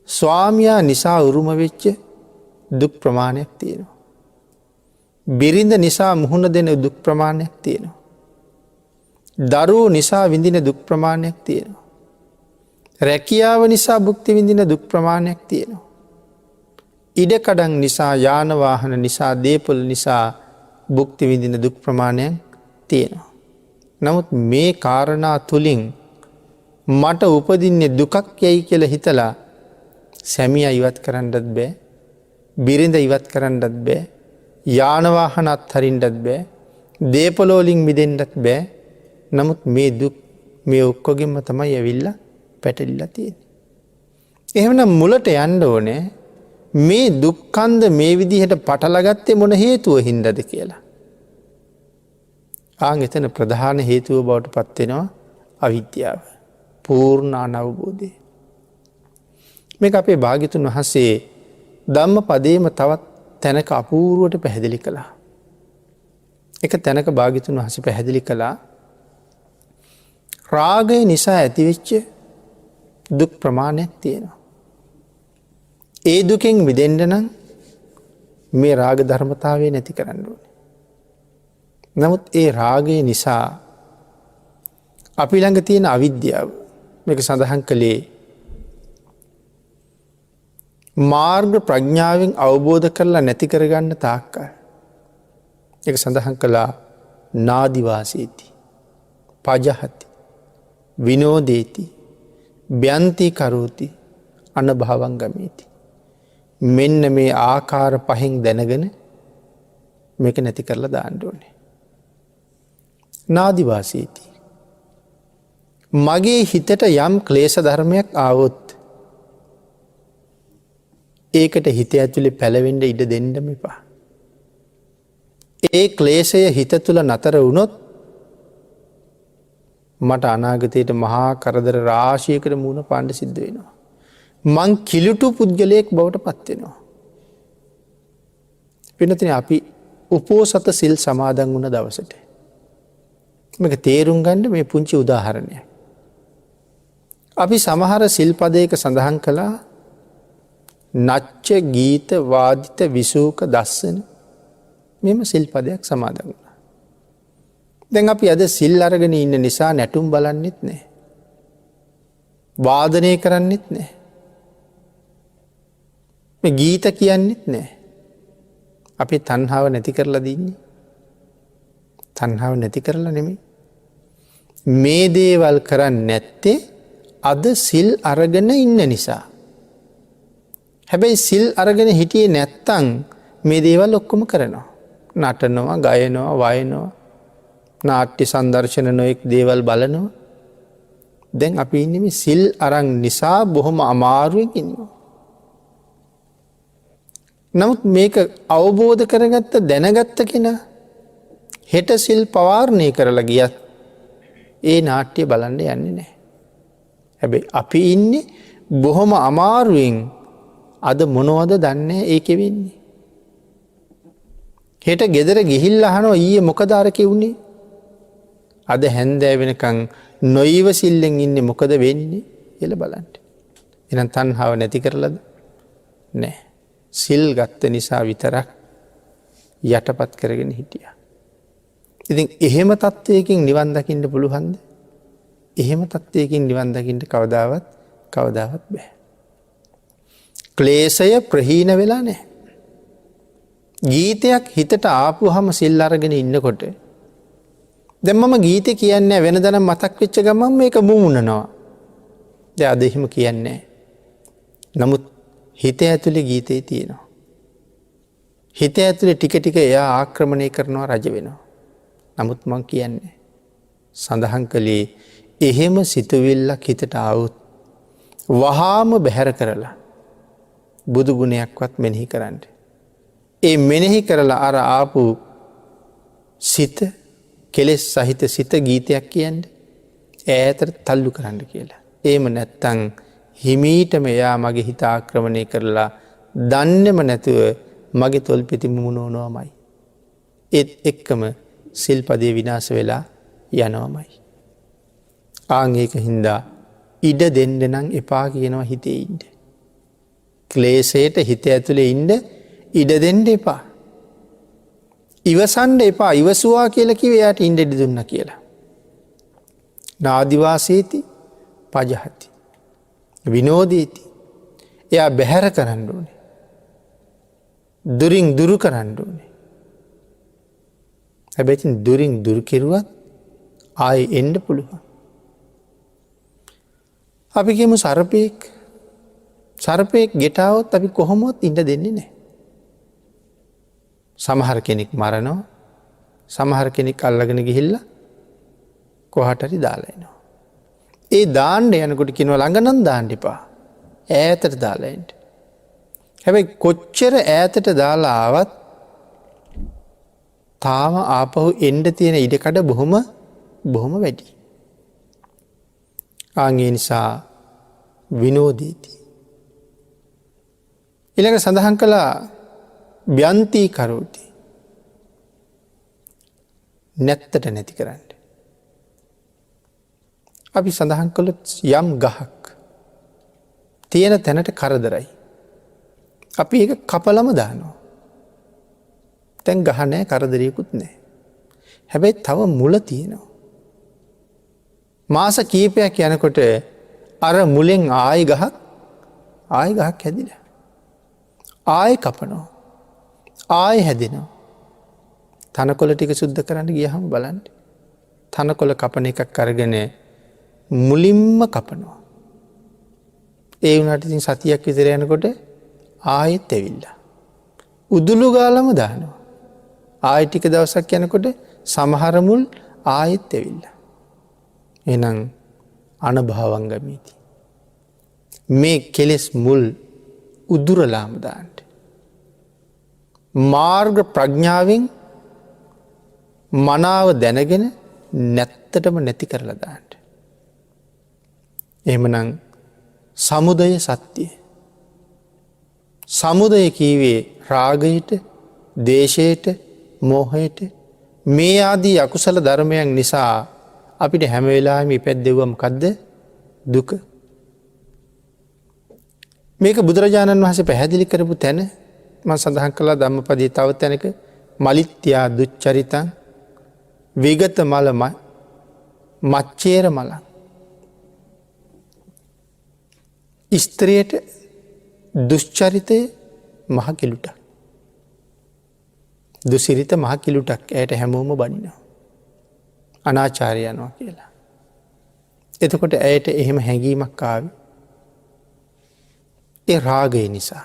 A: ස්වාමියා නිසා උරුම වෙච්ච දුක් ප්‍රමාණයක් තියෙනවා. බිරිඳ නිසා මුහුණ දෙන දුක් ප්‍රමාණයක් තියෙනවා. දරුවෝ නිසා විඳින දුක් ප්‍රමාණයක් තියෙනවා. රැකියාව නිසා භුක්ති විඳින දුක් ප්‍රමාණයක් තියෙනවා. ඉඩකඩම් නිසා යාන වාහන නිසා දේපොළ නිසා භුක්ති විඳින දුක් ප්‍රමාණයක් තියෙනවා. නමුත් මේ කාරණා තුලින් මට උපදින්නේ දුකක් යයි කියලා හිතලා සැමියා ඉවත් කරන්නත් බෑ. බිරිඳ ඉවත් කරන්නත් බෑ. යාන වාහන අත්හරින්නත් බෑ. දේපොළ වලින් මිදෙන්නත් බෑ. නමුත් මේ දුක් මේ ඔක්කොගෙම තමයි ඇවිල්ලා පැටලිලා තියෙන්නේ. එහෙමනම් මුලට යන්න ඕනේ මේ දුක්ඛන්ද මේ විදිහට පටලගත්තේ මොන හේතුව හින්දාද කියලා. එතන ප්‍රධාන හේතුව බවට පත් වෙනවා අවිද්‍යාව. පූර්ණ අනවබෝධය. මේක අපේ භාග්‍යතුන් වහන්සේ ධම්මපදයේම තවත් තැනක අපූර්වට පැහැදිලි කළා. එක තැනක භාග්‍යතුන් වහන්සේ පැහැදිලි කළා රාගය නිසා ඇතිවෙච්ච දුක් ප්‍රමාණයක් තියෙනවා. ඒ දුකෙන් මිදෙන්න නම් මේ රාග ධර්මතාවය නැති කරන්න ඕනේ. නමුත් ඒ රාගය නිසා අපි ළඟ තියෙන අවිද්‍යාව මේක සඳහන් කළේ මාර්ග ප්‍රඥාවෙන් අවබෝධ කරලා නැති කරගන්න තාක්කල්. ඒක සඳහන් කළා නාදිවාසීති පජහති විනෝදේති බ්‍යන්ති කරෝති අනභවං ගමේති. මෙන්න මේ ආකාර පහෙන් දැනගෙන මේක නැති කරලා දාන්න ඕනේ. නාදිවාසීති මගේ හිතට යම් ක්ලේශ ධර්මයක් ආවොත් ඒකට හිත ඇතුලේ පැලවෙන්න ඉඩ දෙන්නම එපා. ඒ ක්ලේශය හිත තුළ නතර වුණොත් මට අනාගතයට මහා කරදර රාශියකට මුහුණ පාන්න සිද්ධ වෙනවා. මං කිලුටු පුද්ගලයෙක් බවට පත් වෙනවා. වෙනතනේ අපි උපෝසත සිල් සමාදන් වුණ දවසට මේක තේරුම් ගන්න මේ පුංචි උදාහරණයක්. අපි සමහර සිල්පදයක සඳහන් කළා නච්ච ගීත වාදිත විසූක දස්සන මෙම සිල්පදයක් සමාදන් වුණා. දැන් අපි අද සිල් අරගෙන ඉන්න නිසා නැටුම් බලන්නෙත් නැහැ. වාදනය කරන්නෙත් නැහැ. මේ ගීත කියන්නෙත් නැහැ. අපි තණ්හාව නැති කරලා දින්නේ. තණ්හාව නැති කරලා නෙමෙයි. මේ දේවල් කරන්නේ නැත්තේ අද සිල් අරගෙන ඉන්න නිසා. හැබැයි සිල් අරගෙන හිටියේ නැත්තං මේ දේවල් ඔක්කොම කරනවා. නටනවා, ගයනවා, වයනවා, නාට්‍ය සංදර්ශන නොයෙක් දේවල් බලනවා. දැන් අපි ඉන්නේ මේ සිල් අරන් නිසා බොහොම අමාරුවෙන් ඉන්නවා. නමුත් මේක අවබෝධ කරගත්ත දැනගත්ත කෙනා හෙට සිල් පවාරණය කරලා ගියත් ඒ නාට්‍ය බලන්න යන්නේ නැහැ. හැබැයි අපි ඉන්නේ බොහොම අමාරුවෙන් අද මොනවද දන්නේ ඒකෙ වෙන්නේ. හෙට ගෙදර ගිහිල්ලා අහනවා ඊයේ මොකද අර කිව්නේ? අද හැන්දෑ වෙනකන් නොයිවසිල්ලෙන් ඉන්නේ මොකද වෙන්නේ කියලා බලන්න. එහෙනම් තණ්හාව නැති කරලාද? නැහැ. සිල් ගත්ත නිසා විතරක් යටපත් කරගෙන හිටියා. ඉතින් එහෙම තත්වයකින් නිවන් දකින්න පුළුවන්ද? එහෙම තත්වයකින් නිවන් දකින්න කවදාවත් බෑ. ක්ලේශය ප්‍රහීන වෙලා නැහැ. ගීතයක් හිතට ආපුවහම සිල් අරගෙන ඉන්නකොට දැන් මම ගීතේ කියන්නේ වෙනදනම් මතක් වෙච්ච ගමන් මේක මුමුණනවා. දැන් අද එහෙම කියන්නේ නමුත් හිත ඇතුලේ ගීතේ තියෙනවා. හිත ඇතුලේ ටික ටික එයා ආක්‍රමණය කරනවා, රජ වෙනවා. නමුත් මං කියන්නේ සඳහන් කළේ එහෙම සිතුවිල්ලක් හිතට ආවොත් වහාම බැහැර කරලා බුදු ගුණයක්වත් මෙනෙහි කරන්න. ඒ මෙනෙහි කරලා අර ආපු සිත කෙලෙස් සහිත සිත ගීතයක් කියන්නේ ඈතට තල්ලු කරන්න කියලා. එහෙම නැත්තම් හිමීටම එයා මගේ හිත ආක්‍රමණය කරලා දන්නේම නැතුව මගේ තොල් පිටි මුමුණනවාමයි. ඒත් එක්කම සිල්පදේ විනාශ වෙලා යනවාමයි. ආන් ඒක හින්දා ඉඩ දෙන්න නම් එපා කියනවා හිතේ ඉන්න. ක්ලේශයට හිත ඇතුලේ ඉන්න ඉඩ දෙන්න එපා. ඉවසන්න එපා. ඉවසුවා කියලා කිව්වේ එයාට ඉන්න ඉඩ දුන්නා කියලා. නාදිවාසීති පජහති විනෝදීති. එයා බැහැර කරන්න ඕනේ. දුරින් දුරු කරන්න ඕනේ. හැබැයි දුරින් දුරු කෙරුවත් ආයෙ එන්න පුළුවන්. අපි කියමු සර්පෙක් ගෙටාවොත් අපි කොහොමවත් ඉන්න දෙන්නේ නැහැ. සමහර කෙනෙක් මරනවා, සමහර කෙනෙක් අල්ලගෙන ගිහිල්ලා කොහාට හරි දාලා එනවා. ඒ දාන්න යනකොට කියනවා ළඟ නම් දාන්න එපා. ඈතට දාලා එන්න. හැබැයි කොච්චර ඈතට දාලා ආවත් තාම ආපහු එන්න තියෙන ඉඩකඩ බොහොම වැඩි. ආන්ගේ නිසා විනෝදීති. ඊළඟ සඳහන් කළා ව්‍යන්ති කරෝති. නැත්තට නැති කරන්න. අපි සඳහන් කළොත් යම් ගහක් තියෙන තැනට කරදරයි. අපි ඒක කපලම දානවා. දැන් ගහ නැහැ, කරදරයකුත් නැහැ. හැබැයි තව මුල තියෙනවා. මාස කීපයක් යනකොට අර මුලෙන් ආයි ගහක් හැදිලා. ආයි කපනවා. ආයි හැදෙනවා. තනකොළ ටික සුද්ධ කරන්න ගියහම බලන්න. තනකොළ කපන එකක් අරගෙන මුලින්ම කපනවා. ඒ වුණාට ඉතින් සතියක් විතර යනකොට ආයෙත් ඇවිල්ලා. උදුළු ගාලම දානවා. ආයෙ ටික දවසක් යනකොට සමහර මුල් ආයෙත් ඇවිල්ලා. එහෙනම් අනභවංගමීති. මේ කෙලෙස් මුල් උදුරලාම දාන්න. මාර්ග ප්‍රඥාවෙන් මනාව දැනගෙන නැත්තටම නැති කරලා දාන්න. එහෙමනම් සමුදය සත්‍යය. සමුදය කීවේ රාගයට, දේශයට, මෝහයට මේ ආදී අකුසල ධර්මයන් නිසා අපිට හැම වෙලාවෙම ඉපැද්දෙව්ව මොකද්ද? දුක. මේක බුදුරජාණන් වහන්සේ පැහැදිලි කරපු තැන මම සඳහන් කළා ධම්මපදයේ තව තැනක මලිත්‍යා දුච්චරිතං විගත මල මච්චේර මල. ස්ත්‍රියට දුෂ්චරිතය මහ කිලුටක්. දුසිරිත මහ කිලුටක්. ඇයට හැමෝම බනිනවා. අනාචාරය යනවා කියලා. එතකොට ඇයට එහෙම හැඟීමක් ආවේ ඒ රාගය නිසා.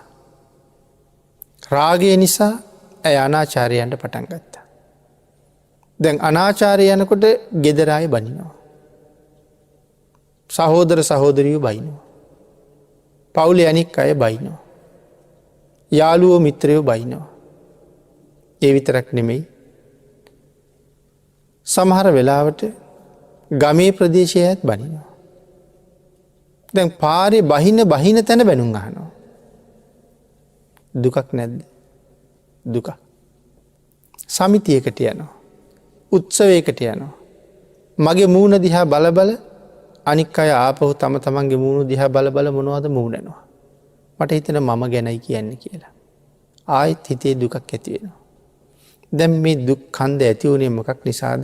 A: රාගය නිසා ඇය අනාචාරයන්ට පටන් ගත්තා. දැන් අනාචාරය යනකොට ගෙදරාය බනිනවා. සහෝදර සහෝදරියෝ බයිනවා. පවුලේ අනික් අය බයිනවා. යාළුවෝ මිත්‍රයෝ බයිනවා. ඒ විතරක් නෙමෙයි. සමහර වෙලාවට ගමේ ප්‍රදේශයත් බනිනවා. දැන් පාරේ බහින තැන බැනුම් අහනවා. දුකක් නැද්ද? දුක. සමිතියකට යනවා. උත්සවයකට යනවා. මගේ මූණ දිහා බල බල අනික් අය ආපහු තම තමන්ගේ මූණ දිහා බල බල මොනවද මූණනවා. මට හිතෙන මම ගැනයි කියන්නේ කියලා. ආයෙත් හිතේ දුකක් ඇති වෙනවා. දැන් මේ දුක් කන්ද ඇති වුණේ මොකක් නිසාද?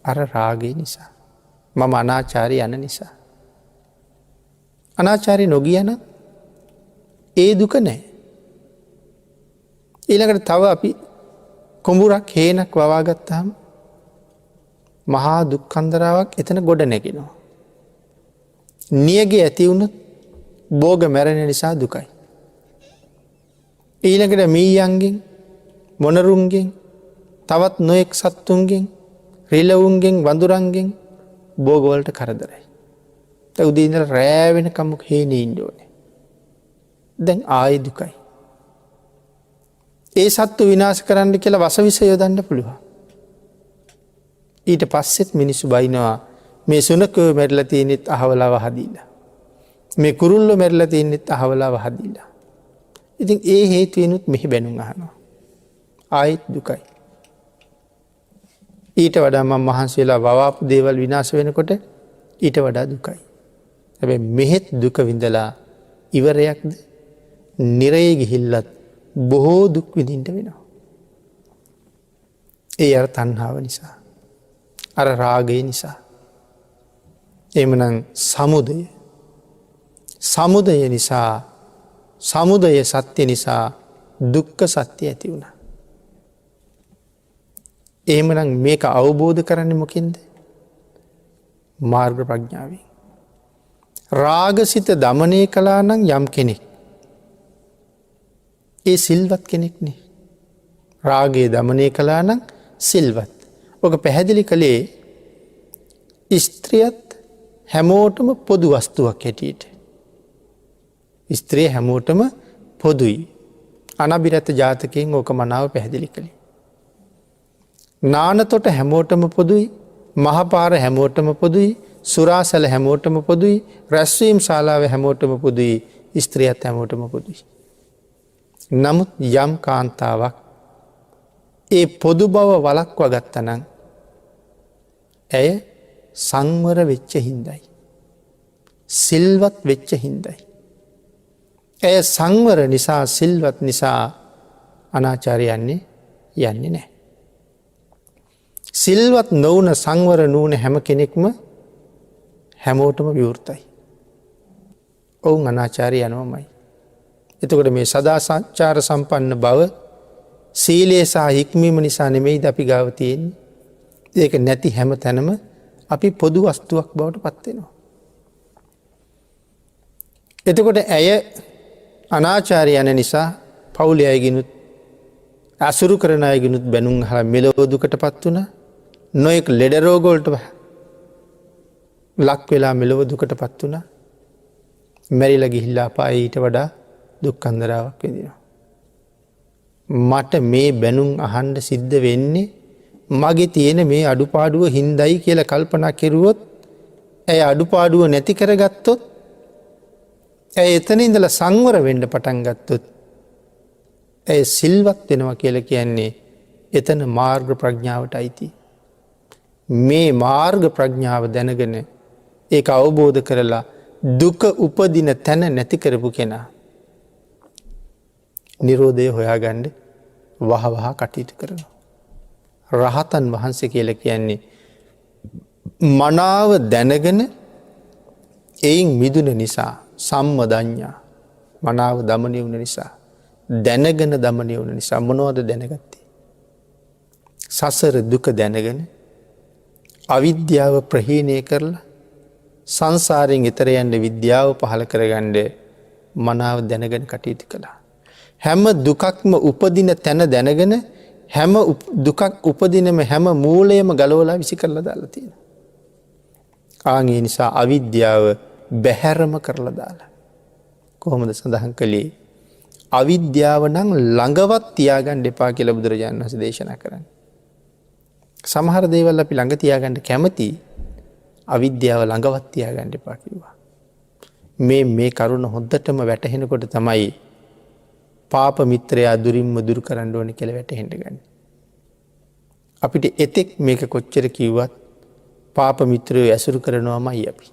A: අර රාගය නිසා. මම අනාචාරී යන නිසා. අනාචාරී නොගිය නම් ඒ දුක නැහැ. ඊළඟට තව අපි කුඹුරක් හේනක් වවා ගත්තාම මහා දුක්ඛන්දරාවක් එතන ගොඩ නැගෙනවා. නියගේ ඇති වුණොත් භෝග මැරෙන නිසා දුකයි. ඊළඟට මීයන්ගෙන් මොනරුන්ගෙන් තවත් නොයෙක් සත්තුන්ගෙන් රිලවුන්ගෙන් වඳුරන්ගෙන් භෝගවලට කරදරයි. උදේ ඉඳලා රෑ වෙනකම් හේනේ ඉන්න ඕනේ. දැන් ආයි දුකයි. ඒ සත්තු විනාශ කරන්න කියලා වසවිස යොදන්න පුළුවන්. ඊට පස්සෙත් මිනිස්සු බයිනවා මේ සුනකෝ මැරිලා තියෙනෙත් අහවලා වහදීලා. මේ කුරුල්ලෝ මැරිලා තියෙනෙත් අහවලා වහදීලා. ඉතින් ඒ හේතුවෙනුත් මෙහි බැනුම් අහනවා. ආයිත් දුකයි. ඊට වඩා මම මහන්සි වෙලා වවාපු දේවල් විනාශ වෙනකොට ඊට වඩා දුකයි. හැබැයි මෙහෙත් දුක විඳලා ඉවරයක්ද? නිරයේ ගිහිල්ලත් බොහෝ දුක් විඳින්න වෙනවා. ඒ අර තණ්හාව නිසා. අර රාගය නිසා. එහෙමනම් සමුදය. සමුදය නිසා සමුදය සත්‍ය නිසා දුක්ඛ සත්‍ය ඇති වුණා. එහෙමනම් මේක අවබෝධ කරන්නේ මොකෙන්ද? මාර්ග ප්‍රඥාවෙන්. රාගසිත දමනය කළා නම් යම් කෙනෙක් ඒ සිල්වත් කෙනෙක්නේ. රාගය දමනය කළා නම් සිල්වත්. ඔක පැහැදිලි කළේ ස්ත්‍රියත් හැමෝටම පොදු වස්තුවක් හැටියට. ස්ත්‍රිය හැමෝටම පොදුයි. අනබිරත ජාතකයෙන් ඕක මනාව පැහැදිලි කළේ. නානතොට හැමෝටම පොදුයි. මහපාර හැමෝටම පොදුයි. සුරාසල හැමෝටම පොදුයි. රැස්වීම් ශාලාව හැමෝටම පොදුයි. ස්ත්‍රියත් හැමෝටම පොදුයි. නමුත් යම් කාන්තාවක් ඒ පොදු බව වළක්වා ගත්තනම් ඇය සංවර වෙච්ච හින්දයි. සිල්වත් වෙච්ච හින්දයි. ඇය සංවර නිසා සිල්වත් නිසා අනාචාරය යන්නේ නැහැ. සිල්වත් නොවුන සංවර නුවන හැම කෙනෙක්ම හැමෝටම විවෘතයි. ඔවුන් අනාචාරය යනවමයි. එතකොට මේ සදා සංචාර සම්පන්න බව සීලේ සහ හික්මීම නිසා නෙමෙයිද අපි ගාව තියෙන්නේ. ඒක නැති හැම තැනම අපි පොදු වස්තුවක් බවට පත් වෙනවා. එතකොට ඇය අනාචාරය යන නිසා පවුලේ අයගෙනුත් අසුරු කරන අයගෙනුත් බැනුම් අහලා මෙලොව දුකටපත් වුණා. නොයෙක් ලෙඩ රෝග වලට ලක් වෙලා මෙලොව දුකටපත් වුණා. මැරිලා ගිහිල්ලා අපායේ ඊට වඩා දුක්ඛන්දරාවක් විඳිනවා. මට මේ බැනුම් අහන්න සිද්ධ වෙන්නේ මගේ තියෙන මේ අඩුපාඩුව හින්දයි කියලා කල්පනා කෙරුවොත්, ඇය අඩුපාඩුව නැති කරගත්තොත්, ඇය එතන ඉඳලා සංවර වෙන්න පටන් ගත්තොත්, ඇය සිල්වත් වෙනවා කියලා කියන්නේ එතන මාර්ග ප්‍රඥාවට අයිති. මේ මාර්ග ප්‍රඥාව දැනගෙන ඒක අවබෝධ කරලා දුක උපදින තැන නැති කරපු කෙනා නිරෝධය හොයාගන්න වහ කටයුතු කරනවා. රහතන් වහන්සේ කියලා කියන්නේ මනාව දැනගෙන එයින් මිදුන නිසා, සම්මදඤ්ඤා මනාව දමනය වුණ නිසා, දැනගෙන දමනය වුණ නිසා. මොනවද දැනගත්තේ? සසර දුක දැනගෙන අවිද්‍යාව ප්‍රහීණය කරලා සංසාරයෙන් එතර යන්න විද්‍යාව පහළ කරගන්න මනාව දැනගෙන කටයුතු කළා. හැම දුකක්ම උපදින තැන දැනගෙන හැම දුකක් උපදිනම හැම මූලයම ගලවලා විසි කරලා දාලා තියෙනවා. ආන්ගේ නිසා අවිද්‍යාව බැහැරම කරලා දාලා. කොහොමද සඳහන් කළේ? අවිද්‍යාව නම් ළඟවත් තියාගන්න එපා කියලා බුදුරජාණන් වහන්සේ දේශනා කරන්නේ. සමහර දේවල් අපි ළඟ තියාගන්න කැමති, අවිද්‍යාව ළඟවත් තියාගන්න එපා කිව්වා. මේ කරුණ හොද්දටම වැටහෙනකොට තමයි පාප මිත්‍රයා දුරින්ම දුරු කරන්න ඕන කියලා වැටහෙන්න ගන්නේ. අපිට එතෙක් මේක කොච්චර කිව්වත් පාප මිත්‍රයෝ ඇසුරු කරනවාමයි අපි.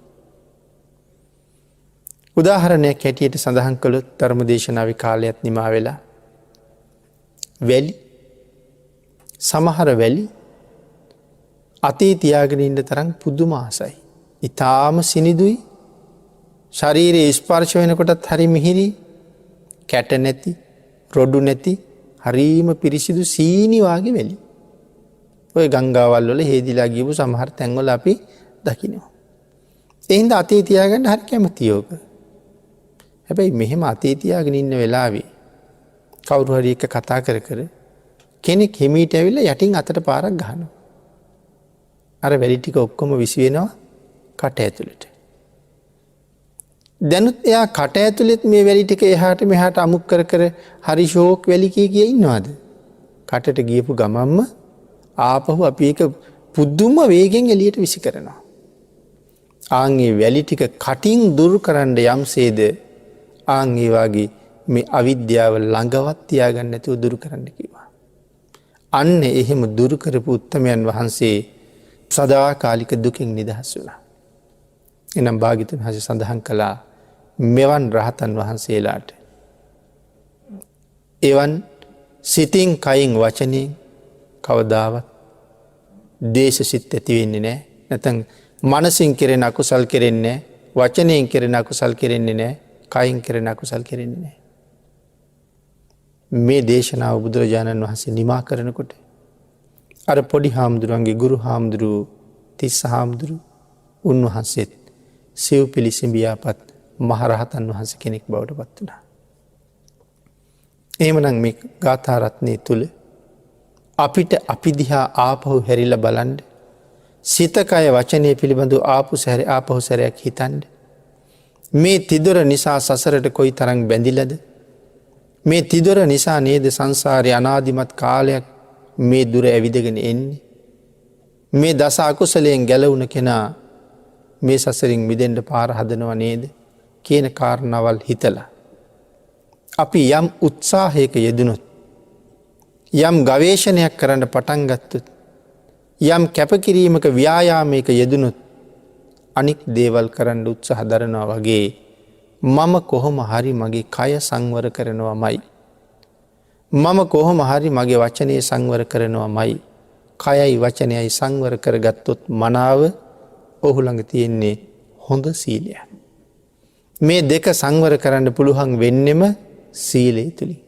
A: උදාහරණයක් හැටියට සඳහන් කළොත් ධර්ම දේශනාවේ කාලයත් නිමා වෙලා වැලි, සමහර වැලි අතේ තියාගෙන ඉන්න තරම් පුදුම ආසයි. ඊටාම සිනිදුයි. ශරීරයේ ස්පර්ශ වෙනකොටත් හරි මිහිරි, කැට නැති, රොඩු නැති, හරීම පිරිසිදු සීනි වාගේ වැලි. ඔය ගංගාවල් වල හේදිලා ගියපු සමහර තැන්වල අපි දකිනවා. ඒ හින්දා අතේ තියාගන්න හරි කැමතියි ඕක. හැබැයි මෙහෙම අතේ තියාගෙන ඉන්න වෙලාවේ කවුරු හරි එක්ක කතා කර කෙනෙක් හිමීට ඇවිල්ලා යටින් අතට පාරක් ගහනවා. අර වැලි ටික ඔක්කොම විසි වෙනවා කට ඇතුළට. දැනුත් එයා කට ඇතුළෙත් මේ වැලි ටික එහාට මෙහාට අමුක් කර හරි ෂෝක් වැලි කිය ඉන්නවාද? කටට ගියපු ගමම්ම ආපහු අපි ඒක පුදුම වේගෙන් එළියට විසි කරනවා. ආන්ගේ වැලි ටික කටින් දුරු කරන්න යම්සේද ආන්ගේ වාගේ මේ අවිද්‍යාව ළඟවත් තියාගන්න නැතුව දුරු කරන්න කිව්වා. අන්න එහෙම දුරු කරපු උත්තමයන් වහන්සේ සදාකාලික දුකින් නිදහස් වුණා. එනම් භාග්‍යවතුන් වහන්සේ සඳහන් කළා මෙවන් රහතන් වහන්සේලාට එවන් සිතින් කයින් වචනයෙන් කවදාවත් දේශසිත ඇති වෙන්නේ නැහැ. නැත්නම් මනසින් කෙරෙන අකුසල් කෙරෙන්නේ නැහැ, වචනයෙන් කෙරෙන අකුසල් කෙරෙන්නේ නැහැ, කයින් කෙරෙන අකුසල් කෙරෙන්නේ නැහැ. මේ දේශනාව බුදුරජාණන් වහන්සේ නිමා කරනකොට අර පොඩි හාමුදුරුවන්ගේ ගුරු හාමුදුරුවෝ තිස්ස හාමුදුරුවෝ උන්වහන්සේත් සිව් පිළිසිඹියාපත් මහරහතන් වහන්සේ කෙනෙක් බවට පත් වුණා. එහෙමනම් මේ ගාථා රත්නයේ තුල අපිට අපි දිහා ආපහු හැරිලා බලන්න, සිත කය වචනය පිළිබඳව ආපහු සැරයක් හිතන්න. මේ තිදොර නිසා සසරට කොයි තරම් බැඳිලාද? මේ තිදොර නිසා නේද සංසාරේ අනාදිමත් කාලයක් මේ දුර ඇවිදගෙන එන්නේ? මේ දස අකුසලයෙන් ගැලවුණ කෙනා මේ සසරින් මිදෙන්න පාර හදනව නේද කියන කාරණාවල් හිතලා අපි යම් උත්සාහයක යෙදුනොත්, යම් ගවේෂණයක් කරන්න පටන් ගත්තොත්, යම් කැපකිරීමක ව්‍යායාමයක යෙදුනොත් අනික් දේවල් කරන්න උත්සාහ දරනවා වගේ මම කොහොම හරි මගේ කය සංවර කරනවාමයි, මම කොහොම හරි මගේ වචනේ සංවර කරනවාමයි, කයයි වචනයයි සංවර කරගත්තොත් මනාව ඔහු ළඟ තියෙන්නේ හොඳ සීලයක්. මේ දෙක සංවර කරන්න පුළුවන් වෙන්නෙම සීලය තුලින්.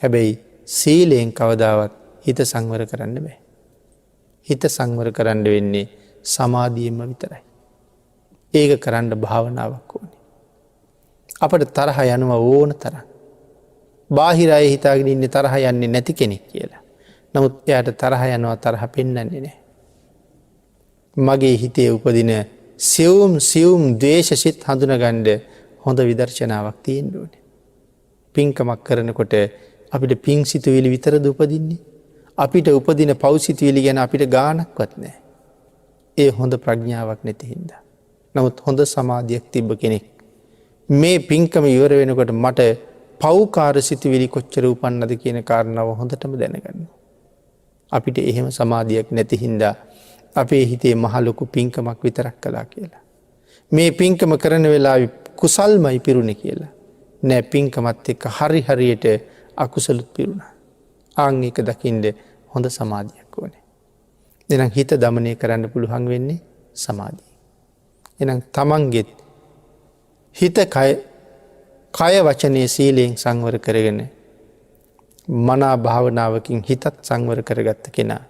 A: හැබැයි සීලයෙන් කවදාවත් හිත සංවර කරන්න බෑ. හිත සංවර කරන්න වෙන්නේ සමාධියෙන්ම විතරයි. ඒක කරන්න භාවනාවක් ඕනේ. අපිට තරහ යනවා ඕන තරම්. බාහිර අය හිතාගෙන ඉන්නේ තරහ යන්නේ නැති කෙනෙක් කියලා. නමුත් එයාට තරහ යනවා, තරහ පෙන්වන්නේ නැහැ. මගේ හිතේ උපදින සියුම් ද්වේෂසිත හඳුනගන්න හොඳ විදර්ශනාවක් තියෙන්න ඕනේ. පින්කමක් කරනකොට අපිට පින් සිතුවිලි විතරද උපදින්නේ? අපිට උපදින පව් සිතුවිලි ගැන අපිට ගාණක්වත් නැහැ. ඒ හොඳ ප්‍රඥාවක් නැති හින්දා. නමුත් හොඳ සමාධියක් තිබ්බ කෙනෙක් මේ පින්කම ඉවර වෙනකොට මට පව්කාර සිතුවිලි කොච්චර උපන්නද කියන කාරණාව හොඳටම දැනගන්නවා. අපිට එහෙම සමාධියක් නැති හින්දා අපේ හිතේ මහ ලොකු පින්කමක් විතරක් කළා කියලා. මේ පින්කම කරන වෙලාවේ කුසල්මයි පිරුණේ කියලා. නෑ, පින්කමත් එක්ක හරියට අකුසලුත් පිරුණා. ආන් එක දකින්න හොඳ සමාධියක් ඕනේ. එහෙනම් හිත দমনය කරන්න පුළුවන් වෙන්නේ සමාධිය. එහෙනම් තමන්ගෙත් හිත කය වචනේ සීලයෙන් සංවර කරගෙන මනා භාවනාවකින් හිතත් සංවර කරගත්ත කෙනා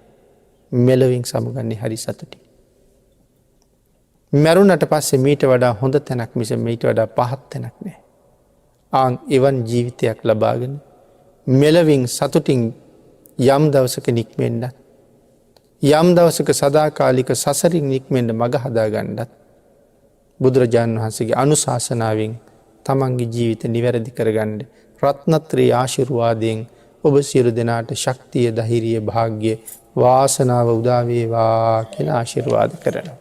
A: මෙලොවින් සමුගන්නේ හරි සතුටින්. මරුණට පස්සේ මීට වඩා හොඳ තැනක් මිස මීට වඩා පහත් තැනක් නැහැ. ආන් එවන් ජීවිතයක් ලබාගෙන මෙලවින් සතුටින් යම් දවසක නික්මෙන්ඩ යම් දවසක සදාකාලික සසරින් නික්මෙන්ට මඟ හදාගණ්ඩත් බුදුරජාණන් වහන්සේගේ අනුශාසනාවෙන් තමන්ගේ ජීවිත නිවැරදි කරගණ්ඩ රත්නත්‍රයේ ආශිර්වාදයෙන් ඔබ සියලු දෙනාට ශක්තිය ධෛර්යය භාග්‍ය වාසනාව උදාවේවා කියලා ආශිර්වාද කරනවා.